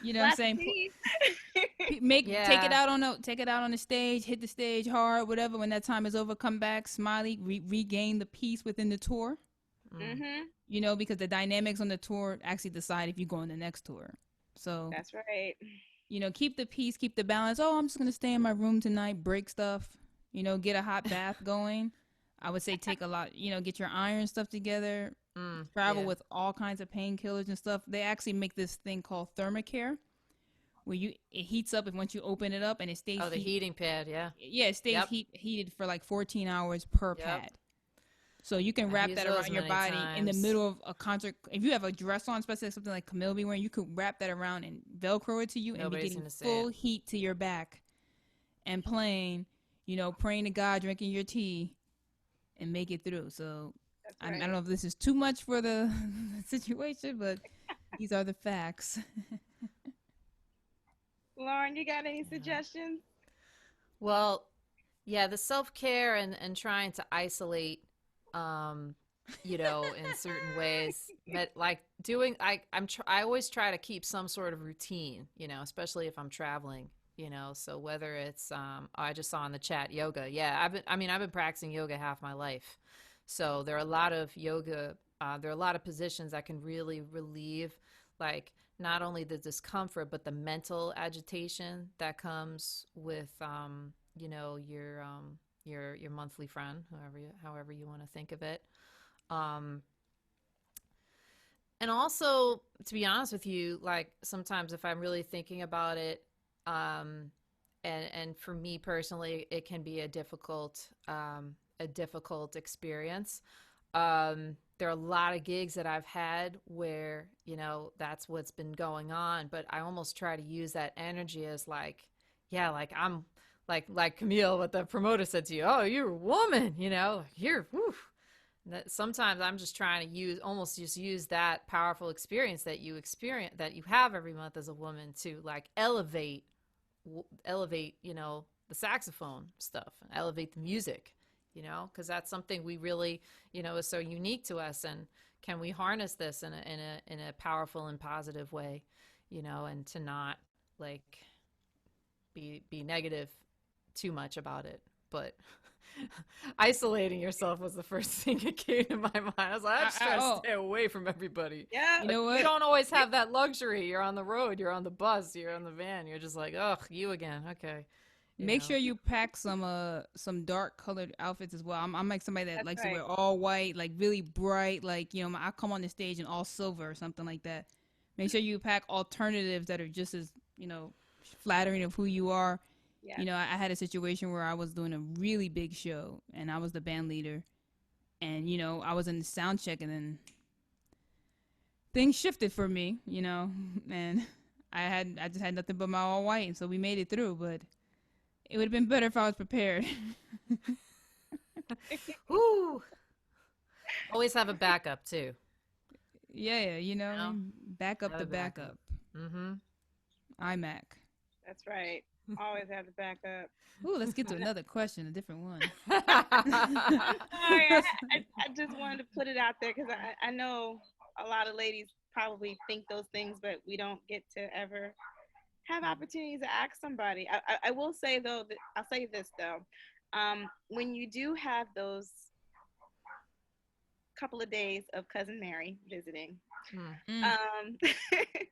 You know what I'm saying? Take it out on the stage, hit the stage hard, whatever. When that time is over, come back, smiley, regain the peace within the tour. Mm-hmm. You know, because the dynamics on the tour actually decide if you go on the next tour. So that's right. You know, keep the peace, keep the balance. Oh, I'm just gonna stay in my room tonight, break stuff. You know, get a hot bath going. I would say take a lot. You know, get your iron stuff together. Travel with all kinds of painkillers and stuff. They actually make this thing called thermocare, where it heats up, and once you open it up, and it stays. Oh, the heating pad, yeah. Yeah, it stays heated for like 14 hours per pad. So you can wrap that around your body in the middle of a concert. If you have a dress on, especially something like Camille be wearing, you could wrap that around and Velcro it to you and be getting full heat to your back and playing, you know, praying to God, drinking your tea and make it through. So I don't know if this is too much for the situation, but these are the facts. Lauren, you got any suggestions? Well, yeah, the self-care and trying to isolate, you know, in certain ways, but like I always try to keep some sort of routine, you know, especially if I'm traveling, you know. So whether it's I just saw in the chat yoga. Yeah, I've been practicing yoga half my life. So there are a lot of yoga, there are a lot of positions that can really relieve, like, not only the discomfort but the mental agitation that comes with you know, your monthly friend, however you want to think of it. And also, to be honest with you, like sometimes if I'm really thinking about it, and for me personally, it can be a difficult experience. There are a lot of gigs that I've had where, you know, that's what's been going on, but I almost try to use that energy as like, yeah, like I'm like Camille, what the promoter said to you, oh, you're a woman, you know, you're, whew. That sometimes I'm just trying to use that powerful experience that you have every month as a woman to like elevate, you know, the saxophone stuff and elevate the music, you know, because that's something we really, you know, is so unique to us. And can we harness this in a powerful and positive way, you know, and to not like be negative too much about it. But isolating yourself was the first thing that came to my mind. I was like, I'm just trying to stay away from everybody. Yeah. You know what? You don't always have that luxury. You're on the road, you're on the bus, you're on the van. You're just like, ugh, you again. Okay. Make sure you pack some dark colored outfits as well. I'm like somebody that likes to wear all white, like really bright, like, you know, I come on the stage in all silver or something like that. Make sure you pack alternatives that are just as, you know, flattering of who you are. Yeah. You know, I had a situation where I was doing a really big show and I was the band leader, and, you know, I was in the sound check, and then things shifted for me, you know, and I just had nothing but my all white, and so we made it through, but it would have been better if I was prepared. Woo! Always have a backup too. Yeah, you know, backup the backup. Mm-hmm. iMac. That's right. Always have to back up. Ooh, let's get to another question, a different one. Sorry, I just wanted to put it out there because I know a lot of ladies probably think those things, but we don't get to ever have opportunities to ask somebody. I will say though, that I'll say this though, when you do have those couple of days of cousin Mary visiting,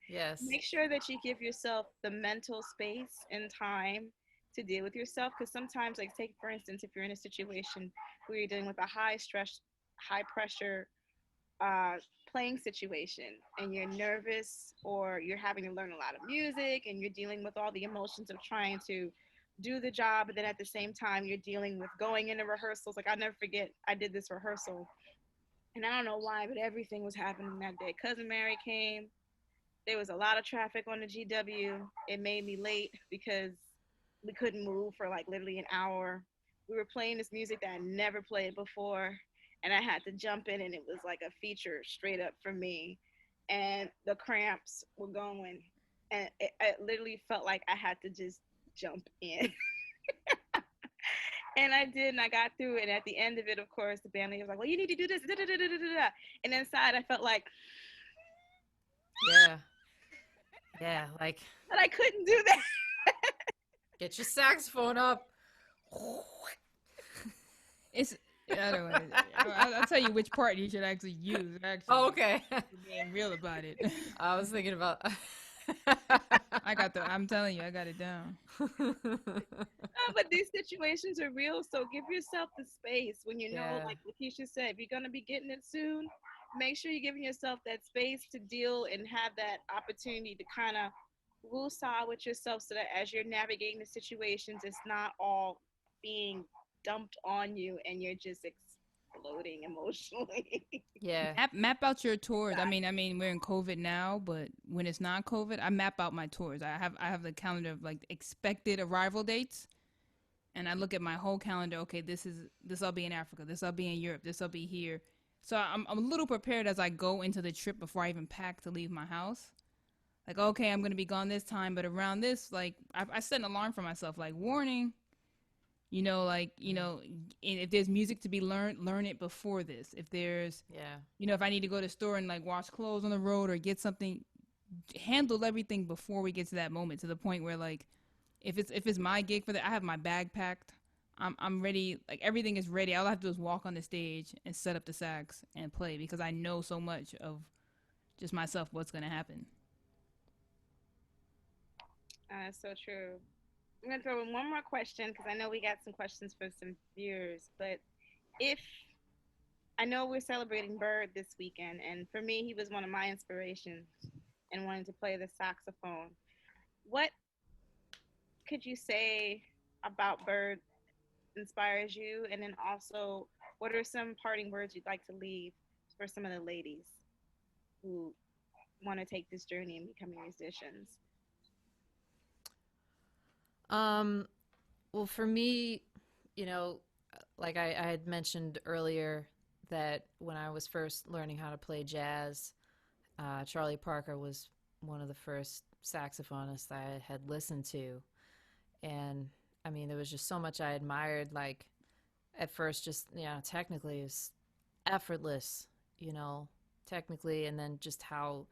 Yes, make sure that you give yourself the mental space and time to deal with yourself, because sometimes, like, take for instance, if you're in a situation where you're dealing with a high stress, high pressure playing situation, and you're nervous, or you're having to learn a lot of music, and you're dealing with all the emotions of trying to do the job, but then at the same time you're dealing with going into rehearsals. Like, I'll never forget, I did this rehearsal, and I don't know why, but everything was happening that day. Cousin Mary came. There was a lot of traffic on the GW. It made me late because we couldn't move for like literally an hour. We were playing this music that I never played before, and I had to jump in, and it was like a feature straight up for me. And the cramps were going, and it literally felt like I had to just jump in. And I did, and I got through it. And at the end of it, of course, the band leader was like, "Well, you need to do this." Da, da, da, da, da, da. And inside, I felt like, yeah, like, but I couldn't do that. get your saxophone up. It's I don't know. I'll tell you which part you should actually use. Actually, Oh, okay. being real about it. I was thinking about. I'm telling you, I got it down. No, but these situations are real, so give yourself the space when you know, like Lakecia said, if you're gonna be getting it soon, make sure you're giving yourself that space to deal and have that opportunity to kind of woosah with yourself, so that as you're navigating the situations, it's not all being dumped on you and you're just exploding emotionally. Yeah. Map out your tours. I mean, we're in COVID now, but when it's not COVID, I map out my tours. I have the calendar of like expected arrival dates, and I look at my whole calendar. Okay, this I'll be in Africa. This I'll be in Europe. This I'll be here. So I'm a little prepared as I go into the trip before I even pack to leave my house. Like, okay, I'm gonna be gone this time, but around this, like, I set an alarm for myself, like, warning. If there's music to be learned, learn it before this. If there's, if I need to go to the store and like wash clothes on the road or get something, handle everything before we get to that moment, to the point where, like, if it's my gig for that, I have my bag packed. I'm ready. Like, everything is ready. All I have to do is walk on the stage and set up the sax and play, because I know so much of just myself, what's going to happen. That's so true. I'm going to throw in one more question, because I know we got some questions for some viewers. But I know we're celebrating Bird this weekend, and for me, he was one of my inspirations in wanting to play the saxophone. What could you say about Bird inspires you? And then also, what are some parting words you'd like to leave for some of the ladies who want to take this journey and becoming musicians? Well, for me, like I had mentioned earlier, that when I was first learning how to play jazz, Charlie Parker was one of the first saxophonists I had listened to. And I mean, there was just so much I admired. Like, at first, just, technically it's effortless, technically, and then just how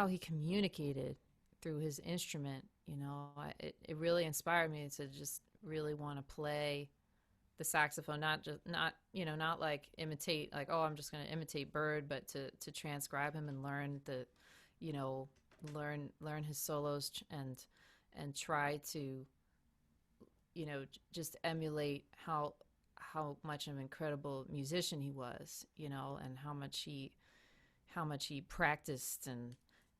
he communicated through his instrument. It really inspired me to just really want to play the saxophone, not like imitate, like, oh, I'm just going to imitate Bird, but to transcribe him and learn learn his solos and try to, just emulate how much of an incredible musician he was, and how much he practiced, and,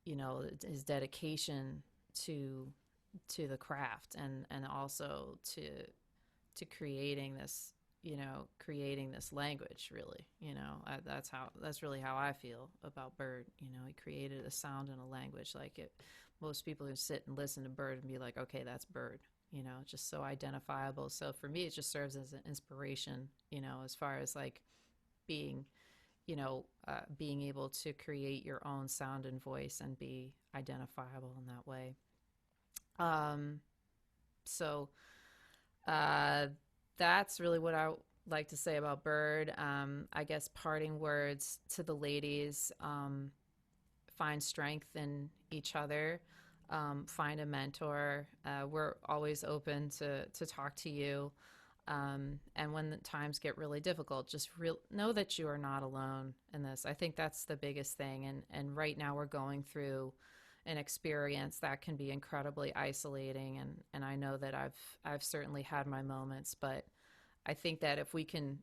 his dedication to the craft, and also to creating this language, really. That's really how I feel about Bird. He created a sound and a language. Like, most people who sit and listen to Bird and be like, okay, that's Bird. Just so identifiable. So for me, it just serves as an inspiration, as far as like being able to create your own sound and voice and be identifiable in that way. So that's really what I like to say about Bird. I guess parting words to the ladies, find strength in each other, find a mentor. We're always open to talk to you. And when the times get really difficult, just know that you are not alone in this. I think that's the biggest thing. And right now we're going through an experience that can be incredibly isolating. And I know that I've certainly had my moments, but I think that if we can,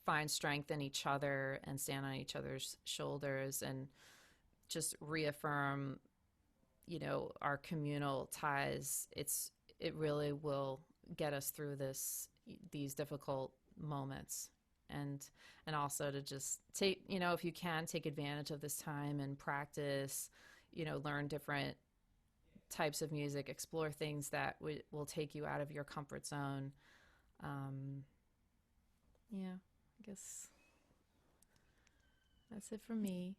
find strength in each other and stand on each other's shoulders and just reaffirm, our communal ties, it really will get us through these difficult moments. And also to just take, if you can, take advantage of this time and practice, learn different types of music, explore things that will take you out of your comfort zone. Yeah, I guess that's it for me.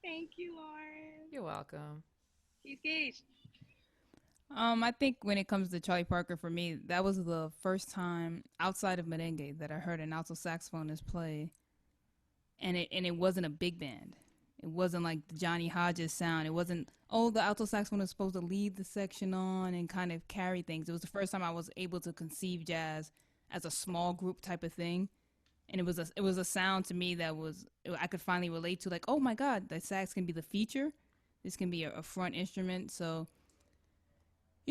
Thank you, Lauren. You're welcome. Gage. I think when it comes to Charlie Parker, for me, that was the first time outside of merengue that I heard an alto saxophonist play, and it wasn't a big band. It wasn't like the Johnny Hodges sound. It wasn't, the alto saxophone is supposed to lead the section on and kind of carry things. It was the first time I was able to conceive jazz as a small group type of thing, and it was a sound to me that I could finally relate to. Like, oh my God, that sax can be the feature. This can be a front instrument. So.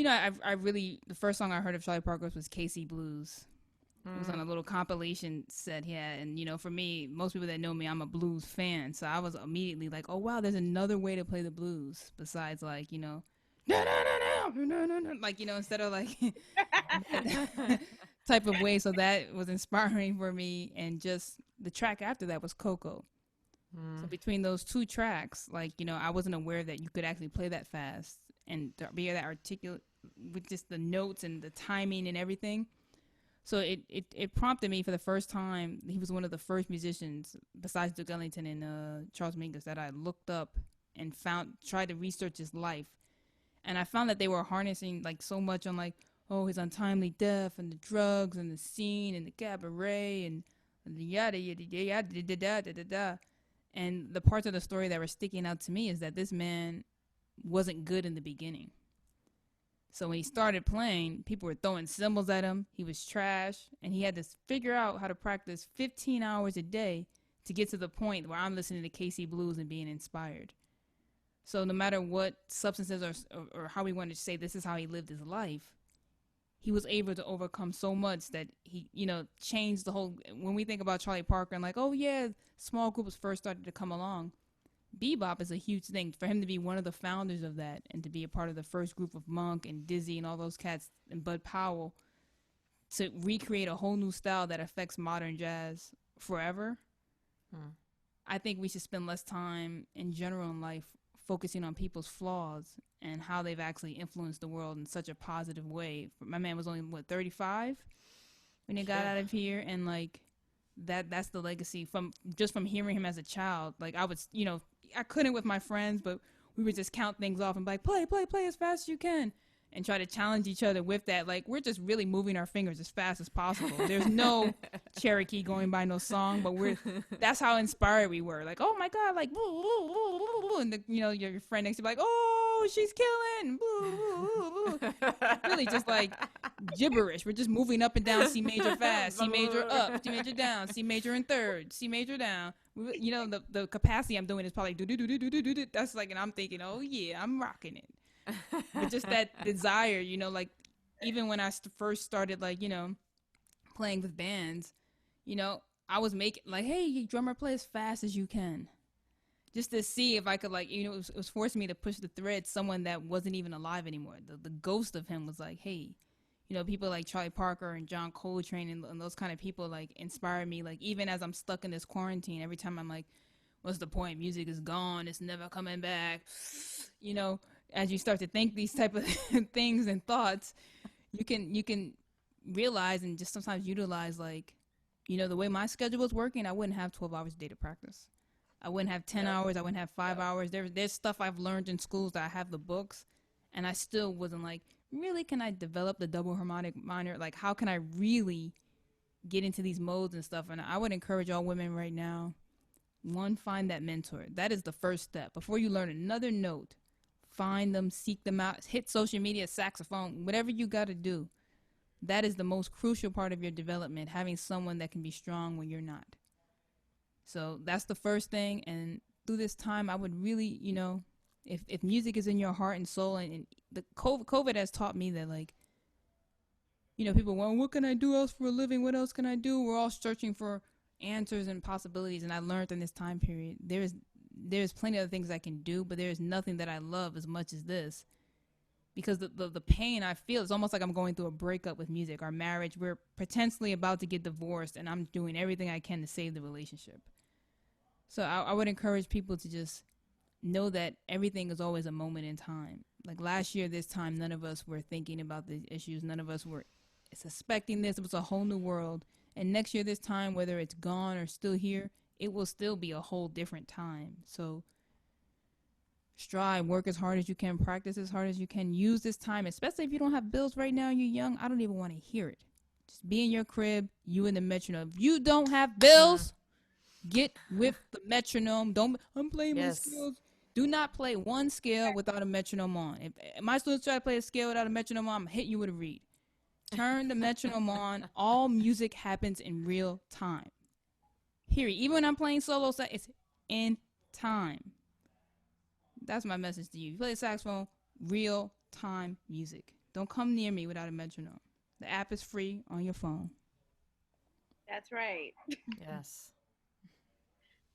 I really, the first song I heard of Charlie Parker's was KC Blues. It was on a little compilation set he had. And, for me, most people that know me, I'm a blues fan. So I was immediately like, oh, wow, there's another way to play the blues besides, like, no, like, instead of, like, type of way. So that was inspiring for me. And just the track after that was Coco. So between those two tracks, like, I wasn't aware that you could actually play that fast and be that articulate with just the notes and the timing and everything. So it prompted me for the first time. He was one of the first musicians besides Duke Ellington and Charles Mingus that I looked up and tried to research his life. And I found that they were harnessing like so much on like, his untimely death and the drugs and the scene and the cabaret and the yada yada yada yada yada yada. And the parts of the story that were sticking out to me is that this man wasn't good in the beginning. So when he started playing, people were throwing cymbals at him. He was trash, and he had to figure out how to practice 15 hours a day to get to the point where I'm listening to KC Blues and being inspired. So no matter what substances or how we want to say this is how he lived his life, he was able to overcome so much that he, changed the whole. When we think about Charlie Parker and like, oh yeah, small groups first started to come along. Bebop is a huge thing. For him to be one of the founders of that and to be a part of the first group of Monk and Dizzy and all those cats and Bud Powell to recreate a whole new style that affects modern jazz forever. I think we should spend less time in general in life focusing on people's flaws and how they've actually influenced the world in such a positive way. My man was only, 35 when he got out of here, and like that's the legacy from hearing him as a child. Like I was, I couldn't with my friends, but we would just count things off and be like, play as fast as you can, and try to challenge each other with that. Like we're just really moving our fingers as fast as possible. There's no Cherokee going by no song, but that's how inspired we were. Like, oh my God, like, and your friend next to you like, oh, she's killing, really just like gibberish. We're just moving up and down C major fast, C major up, C major down, C major in third, C major down. The capacity I'm doing is probably do. That's like, and I'm thinking, oh yeah, I'm rocking it. But just that desire, like even when I first started, like, playing with bands, I was making like, hey, drummer, play as fast as you can. Just to see if I could, like, it was forcing me to push the thread. Someone that wasn't even alive anymore. The ghost of him was like, hey, people like Charlie Parker and John Coltrane and those kind of people, like, inspire me. Like, even as I'm stuck in this quarantine, every time I'm like, what's the point? Music is gone. It's never coming back. As you start to think these type of things and thoughts, you can realize and just sometimes utilize, like, the way my schedule was working, I wouldn't have 12 hours a day to practice. I wouldn't have 10 hours. I wouldn't have 5 hours. There's stuff I've learned in schools that I have the books, And I still wasn't like, really, can I develop the double harmonic minor? Like, how can I really get into these modes and stuff? And I would encourage all women right now, one, find that mentor. That is the first step. Before you learn another note, find them, seek them out, hit social media, saxophone, whatever you got to do. That is the most crucial part of your development, having someone that can be strong when you're not. So that's the first thing. And through this time, I would really, you know, if music is in your heart and soul, and the COVID has taught me that, like, you know, people, well, what can I do else for a living? What else can I do? We're all searching for answers and possibilities. And I learned in this time period, there's plenty of things I can do, but there's nothing that I love as much as this. Because the pain I feel, it's almost like I'm going through a breakup with music. Our marriage, we're potentially about to get divorced, and I'm doing everything I can to save the relationship. So I would encourage people to just know that everything is always a moment in time. Like last year, this time, none of us were thinking about the issues. None of us were suspecting this. It was a whole new world. And next year, this time, whether it's gone or still here, it will still be a whole different time. So strive, work as hard as you can, practice as hard as you can, use this time, especially if you don't have bills right now and you're young. I don't even want to hear it. Just be in your crib, you and the metronome. If you don't have bills, get with the metronome. I'm playing my scales. Do not play one scale without a metronome on. If my students try to play a scale without a metronome on, I'm going to hit you with a reed. Turn the metronome on. All music happens in real time. Period. Even when I'm playing solo, it's in time. That's my message to you. You play the saxophone, real time music. Don't come near me without a metronome. The app is free on your phone. That's right. Yes.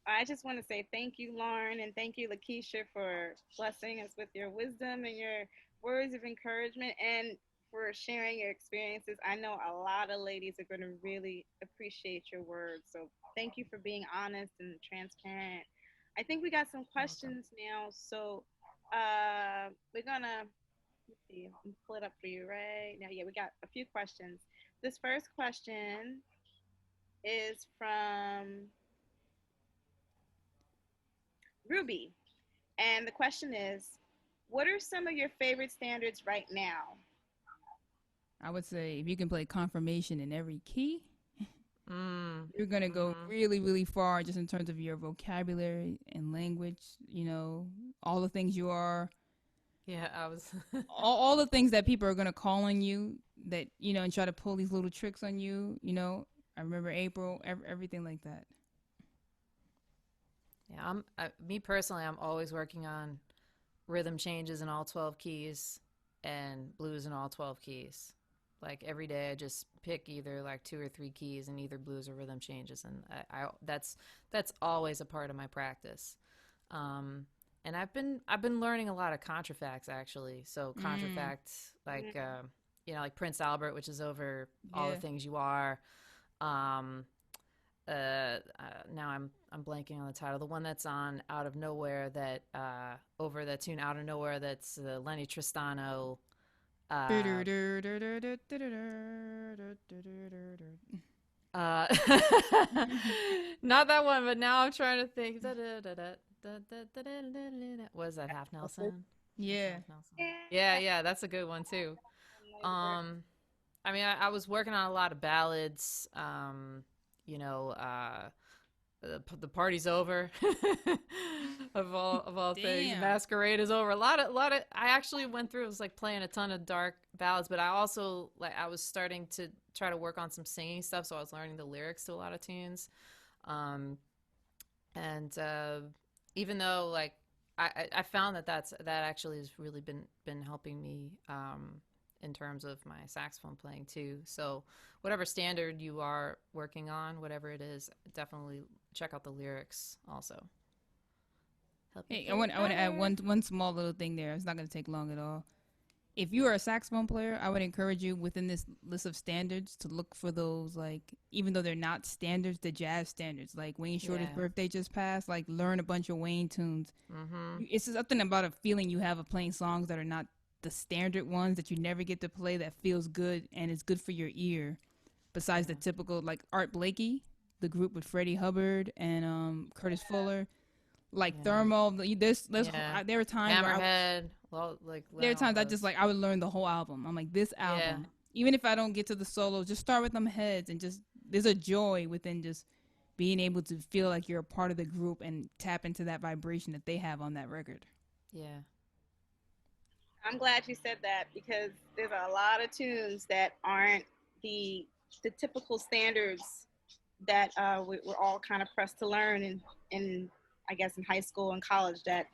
I just want to say thank you, Lauren, and thank you, Lakecia, for blessing us with your wisdom and your words of encouragement, and for sharing your experiences. I know a lot of ladies are going to really appreciate your words. So thank you for being honest and transparent. I think we got some questions now. So we're going to, let's see, I'm gonna pull it up for you right now. Yeah, we got a few questions. This first question is from Ruby. And the question is, what are some of your favorite standards right now? I would say if you can play confirmation in every key, you're going to go really, really far just in terms of your vocabulary and language, you know, all the things you are. Yeah, I was. all the things that people are going to call on you that, you know, and try to pull these little tricks on you, you know. I remember April, everything like that. Yeah, me personally, I'm always working on rhythm changes in all 12 keys and blues in all 12 keys. Like every day I just pick either like 2 or 3 keys and either blues or rhythm changes. And that's always a part of my practice. And I've been learning a lot of contrafacts actually. So contrafact, like, you know, like Prince Albert, which is over all the things you are. Now I'm blanking on the title. The one that's on Out of Nowhere, that over the tune Out of Nowhere, that's Lenny Tristano. Not that one, but now I'm trying to think. What is that? Half Nelson? Yeah. Half Nelson. Yeah, that's a good one too. I mean, I was working on a lot of ballads. You know, the party's over. of all things, Masquerade is over. A lot of. I actually went through. It was like playing a ton of dark ballads, but I also I was starting to try to work on some singing stuff, so I was learning the lyrics to a lot of tunes. Even though like I found that actually has really been helping me in terms of my saxophone playing too. So whatever standard you are working on, whatever it is, definitely check out the lyrics also. Hey, I want to add one small little thing there. It's not going to take long at all. If you are a saxophone player, I would encourage you within this list of standards to look for those, like, even though they're not standards, the jazz standards. Like Wayne Shorter's birthday just passed. Like, learn a bunch of Wayne tunes. It's something about a feeling you have of playing songs that are not the standard ones that you never get to play that feels good and is good for your ear. Besides the typical, like Art Blakey, the group with Freddie Hubbard and Curtis Fuller. Like Thermal, there were times Hammerhead, Well, like There are times those. I would learn the whole album. I'm like, this album, even if I don't get to the solo, just start with them heads and just, there's a joy within just being able to feel like you're a part of the group and tap into that vibration that they have on that record. Yeah. I'm glad you said that, because there's a lot of tunes that aren't the typical standards that we're all kind of pressed to learn in I guess in high school and college, that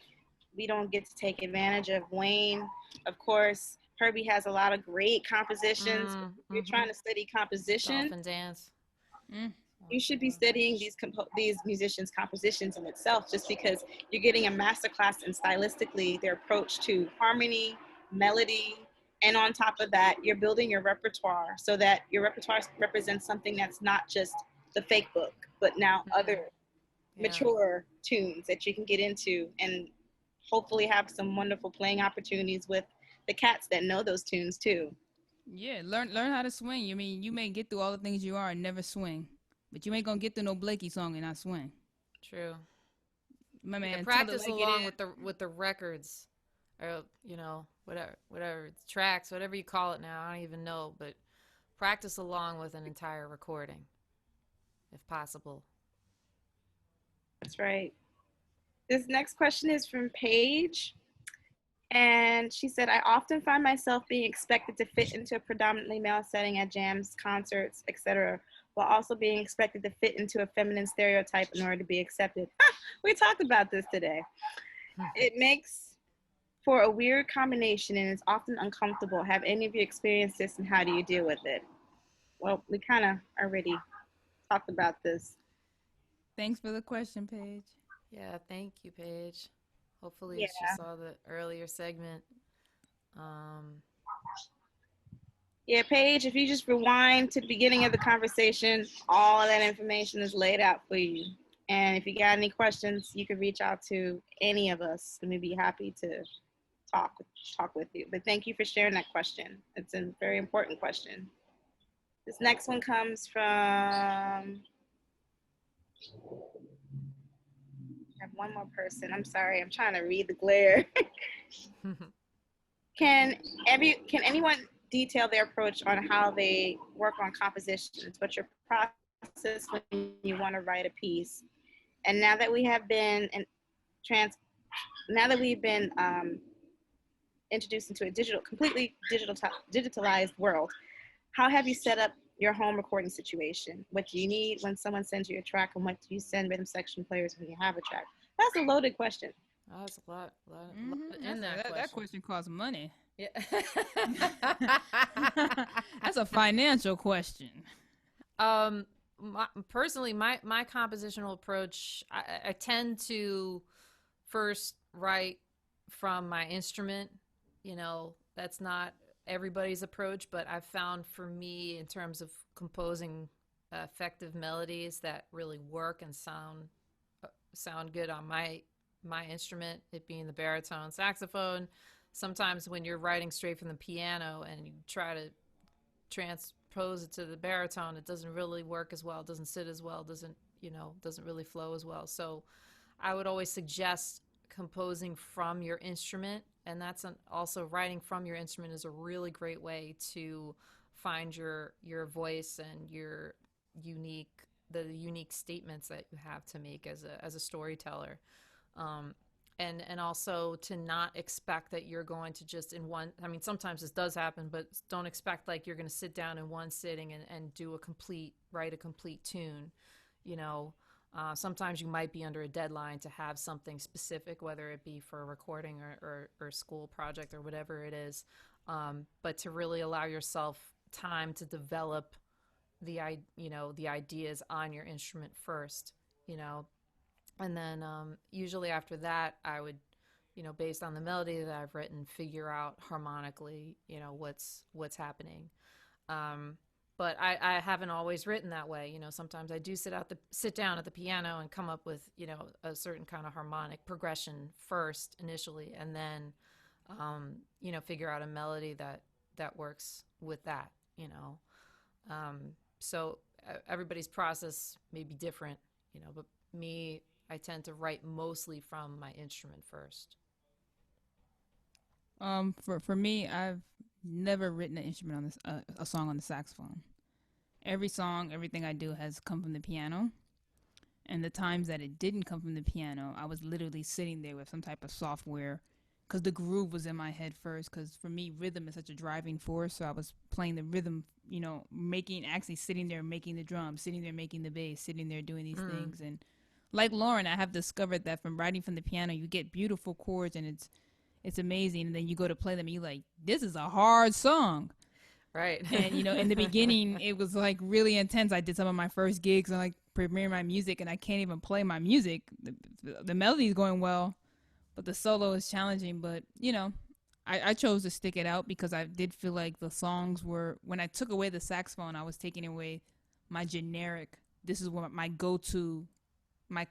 we don't get to take advantage of. Wayne, of course, Herbie has a lot of great compositions. If you're trying to study composition, Dolphin Dance. You should be studying these musicians' compositions in itself, just because you're getting a masterclass in stylistically their approach to harmony, melody, and on top of that, you're building your repertoire so that your repertoire represents something that's not just the fake book, but now other mature tunes that you can get into and hopefully have some wonderful playing opportunities with the cats that know those tunes too. Yeah, learn how to swing. I mean, you may get through all the things you are and never swing, but you ain't gonna get through no Blakey song and not swing. True. My man, practice along with the records, or whatever tracks, whatever you call it now. I don't even know, but practice along with an entire recording, if possible. That's right. This next question is from Paige. And she said, I often find myself being expected to fit into a predominantly male setting at jams, concerts, etc., while also being expected to fit into a feminine stereotype in order to be accepted. We talked about this today. It makes for a weird combination and is often uncomfortable. Have any of you experienced this, and how do you deal with it? Well, we kind of already talked about this. Thanks for the question, Paige. Yeah, thank you, Paige. Hopefully she saw the earlier segment. Yeah, Paige, if you just rewind to the beginning of the conversation, all of that information is laid out for you. And if you got any questions, you can reach out to any of us, and we'd be happy to talk with you. But thank you for sharing that question. It's a very important question. This next one comes from, I have one more person. I'm sorry, I'm trying to read the glare. Can anyone detail their approach on how they work on compositions? What's your process when you want to write a piece? And now that we have been introduced into a completely digitalized world, how have you set up your home recording situation? What do you need when someone sends you a track, and what do you send rhythm section players when you have a track? That's a loaded question. Oh, that's a lot in that question costs money. Yeah. That's a financial question. Personally, my compositional approach, I tend to first write from my instrument. That's not everybody's approach, but I've found for me, in terms of composing effective melodies that really work and sound good on my instrument, it being the baritone saxophone. Sometimes when you're writing straight from the piano and you try to transpose it to the baritone, it doesn't really work as well, doesn't sit as well, doesn't really flow as well. So I would always suggest composing from your instrument, and that's also writing from your instrument is a really great way to find your voice and the unique statements that you have to make as a storyteller. And also to not expect that you're going to just sometimes this does happen, but don't expect like you're going to sit down in one sitting and write a complete tune. Sometimes you might be under a deadline to have something specific, whether it be for a recording or school project or whatever it is. But to really allow yourself time to develop the ideas on your instrument first, and then usually after that, I would, based on the melody that I've written, figure out harmonically, what's happening. But I haven't always written that way. Sometimes I do sit down at the piano and come up with, a certain kind of harmonic progression first initially, and then, figure out a melody that works with that, So everybody's process may be different, but me, I tend to write mostly from my instrument first. For me, I've never written an instrument on this a song on the saxophone. Every song, everything I do has come from the piano. And the times that it didn't come from the piano, I was literally sitting there with some type of software because the groove was in my head first. Because for me, rhythm is such a driving force. So I was playing the rhythm, you know, actually sitting there making the drums, sitting there making the bass, sitting there doing these things. And like Lauren, I have discovered that from writing from the piano, you get beautiful chords and it's amazing. And then you go to play them and you're like, this is a hard song. Right. And, you know, in the beginning, it was like really intense. I did some of my first gigs and like premiering my music and I can't even play my music. The melody's going well, but the solo is challenging. But, you know, I chose to stick it out because I did feel like the songs were, when I took away the saxophone, I was taking away my generic, this is what my go-to, my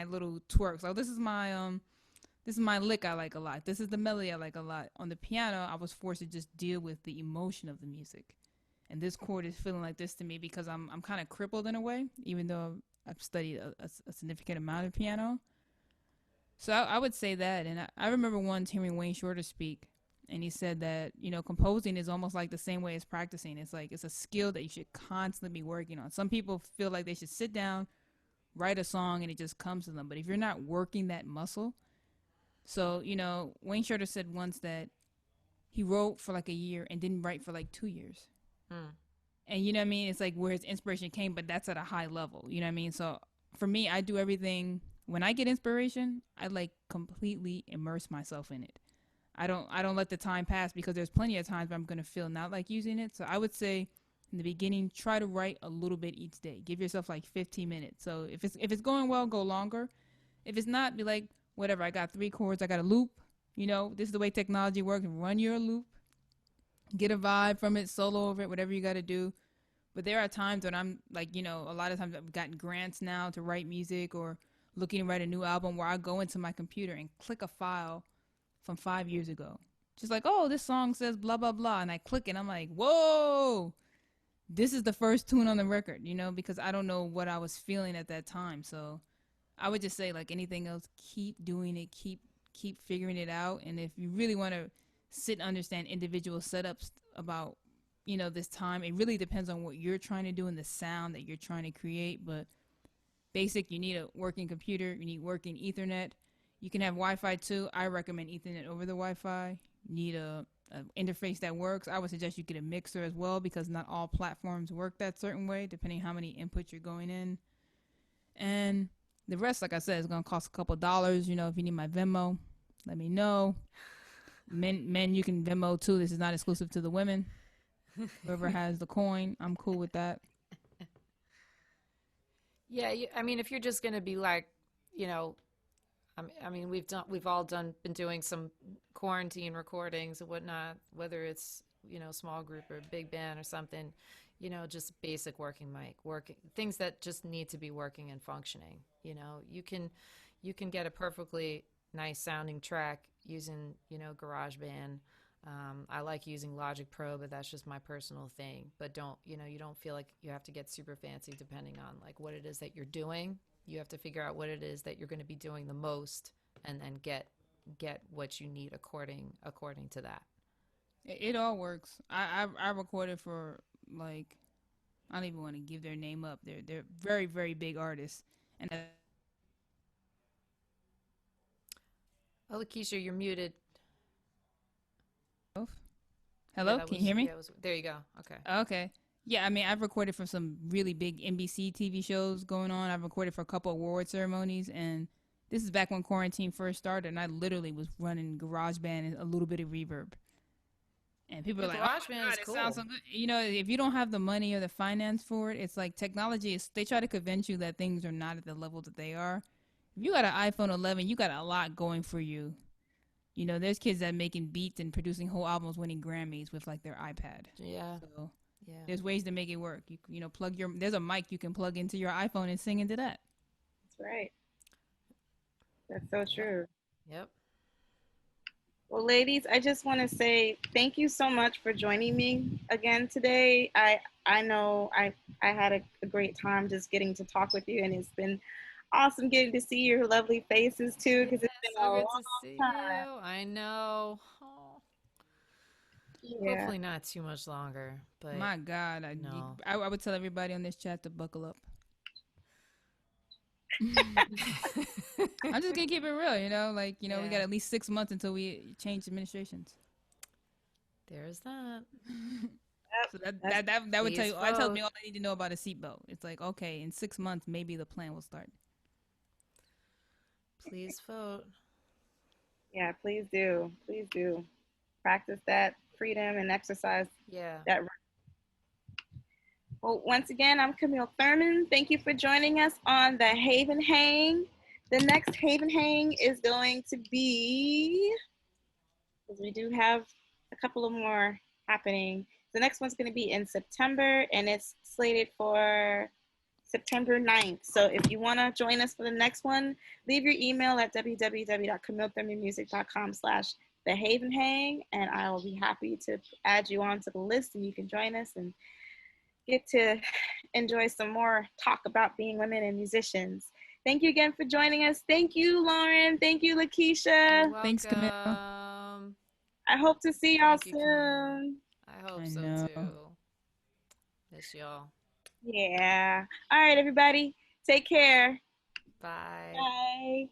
little twerk. So this is my lick I like a lot. This is the melody I like a lot. On the piano, I was forced to just deal with the emotion of the music. And this chord is feeling like this to me because I'm kind of crippled in a way, even though I've studied a significant amount of piano. So I would say that. And I remember once hearing Wayne Shorter speak, and he said that, you know, composing is almost like the same way as practicing. It's like it's a skill that you should constantly be working on. Some people feel like they should sit down, write a song, and it just comes to them. But if you're not working that muscle, so, you know, Wayne Shorter said once that he wrote for like a year and didn't write for like 2 years. And you know what I mean? It's like where his inspiration came, but that's at a high level. You know what I mean? So for me, I do everything. When I get inspiration, I like completely immerse myself in it. I don't let the time pass because there's plenty of times where I'm going to feel not like using it. So I would say in the beginning, try to write a little bit each day. Give yourself like 15 minutes. So if it's going well, go longer. If it's not, be like, whatever, I got 3 chords, I got a loop. You know, this is the way technology works. Run your loop. Get a vibe from it, solo over it, whatever you got to do. But there are times when I'm like, you know, a lot of times I've gotten grants now to write music or looking to write a new album where I go into my computer and click a file from 5 years ago. Just like, oh, this song says blah, blah, blah. And I click it and I'm like, whoa, this is the first tune on the record, you know, because I don't know what I was feeling at that time. So I would just say, like anything else, keep doing it, keep figuring it out. And if you really want to sit and understand individual setups about, you know, this time, it really depends on what you're trying to do and the sound that you're trying to create. But basic, you need a working computer, you need working Ethernet. You can have Wi-Fi too. I recommend Ethernet over the Wi-Fi. You need a interface that works. I would suggest you get a mixer as well because not all platforms work that certain way, depending how many inputs you're going in. And the rest, like I said, is going to cost a couple dollars. You know, if you need my Venmo, let me know. Men, you can Venmo too. This is not exclusive to the women. Whoever has the coin, I'm cool with that. Yeah, I mean, if you're just going to be like, you know, I mean, we've all been doing some quarantine recordings and whatnot, whether it's, you know, small group or big band or something, you know, just basic working mic, things that just need to be working and functioning. You know, you can get a perfectly nice sounding track using, you know, GarageBand. I like using Logic Pro, but that's just my personal thing. But you don't feel like you have to get super fancy depending on like what it is that you're doing. You have to figure out what it is that you're going to be doing the most and then get what you need according to that. It all works. I recorded for, like, I don't even want to give their name up. They're very, very big artists. And Oh, Lakecia, you're muted. Hello, Yeah, can you hear me? There you go. Okay. Okay. Yeah, I mean, I've recorded for some really big NBC TV shows going on. I've recorded for a couple of award ceremonies, and this is back when quarantine first started, and I literally was running GarageBand and a little bit of reverb. And people are like, "Oh my God, it sounds so good." You know, if you don't have the money or the finance for it, it's like technology they try to convince you that things are not at the level that they are. If you got an iPhone 11, you got a lot going for you. You know, there's kids that are making beats and producing whole albums, winning Grammys with like their iPad. Yeah. So yeah. There's ways to make it work. You know, there's a mic you can plug into your iPhone and sing into that. That's right. That's so true. Yep. Well, ladies, I just want to say thank you so much for joining me again today. I know I had a great time just getting to talk with you, and it's been awesome getting to see your lovely faces too, because it's been a long time. I know. Oh. Yeah. Hopefully not too much longer. But my God, I would tell everybody on this chat to buckle up. I'm just gonna keep it real, you know. Like, you know, we got at least 6 months until we change administrations. There's that. So that would tell you. That tells me all I need to know about a seatbelt. It's like, okay, in 6 months, maybe the plan will start. Please vote. Yeah, please do. Please do. Practice that freedom and exercise that. Well, once again, I'm Camille Thurman. Thank you for joining us on the Haven Hang. The next Haven Hang is going to be, because we do have a couple of more happening. The next one's going to be in September, and it's slated for September 9th. So if you want to join us for the next one, leave your email at www.camillethurmanmusic.com/thehavenhang, and I will be happy to add you onto the list, and you can join us and get to enjoy some more talk about being women and musicians. Thank you again for joining us. Thank you, Lauren. Thank you, Lakecia. Thanks, Camille. I hope to see y'all soon. I hope so too. Miss y'all. Yeah. All right, everybody. Take care. Bye. Bye.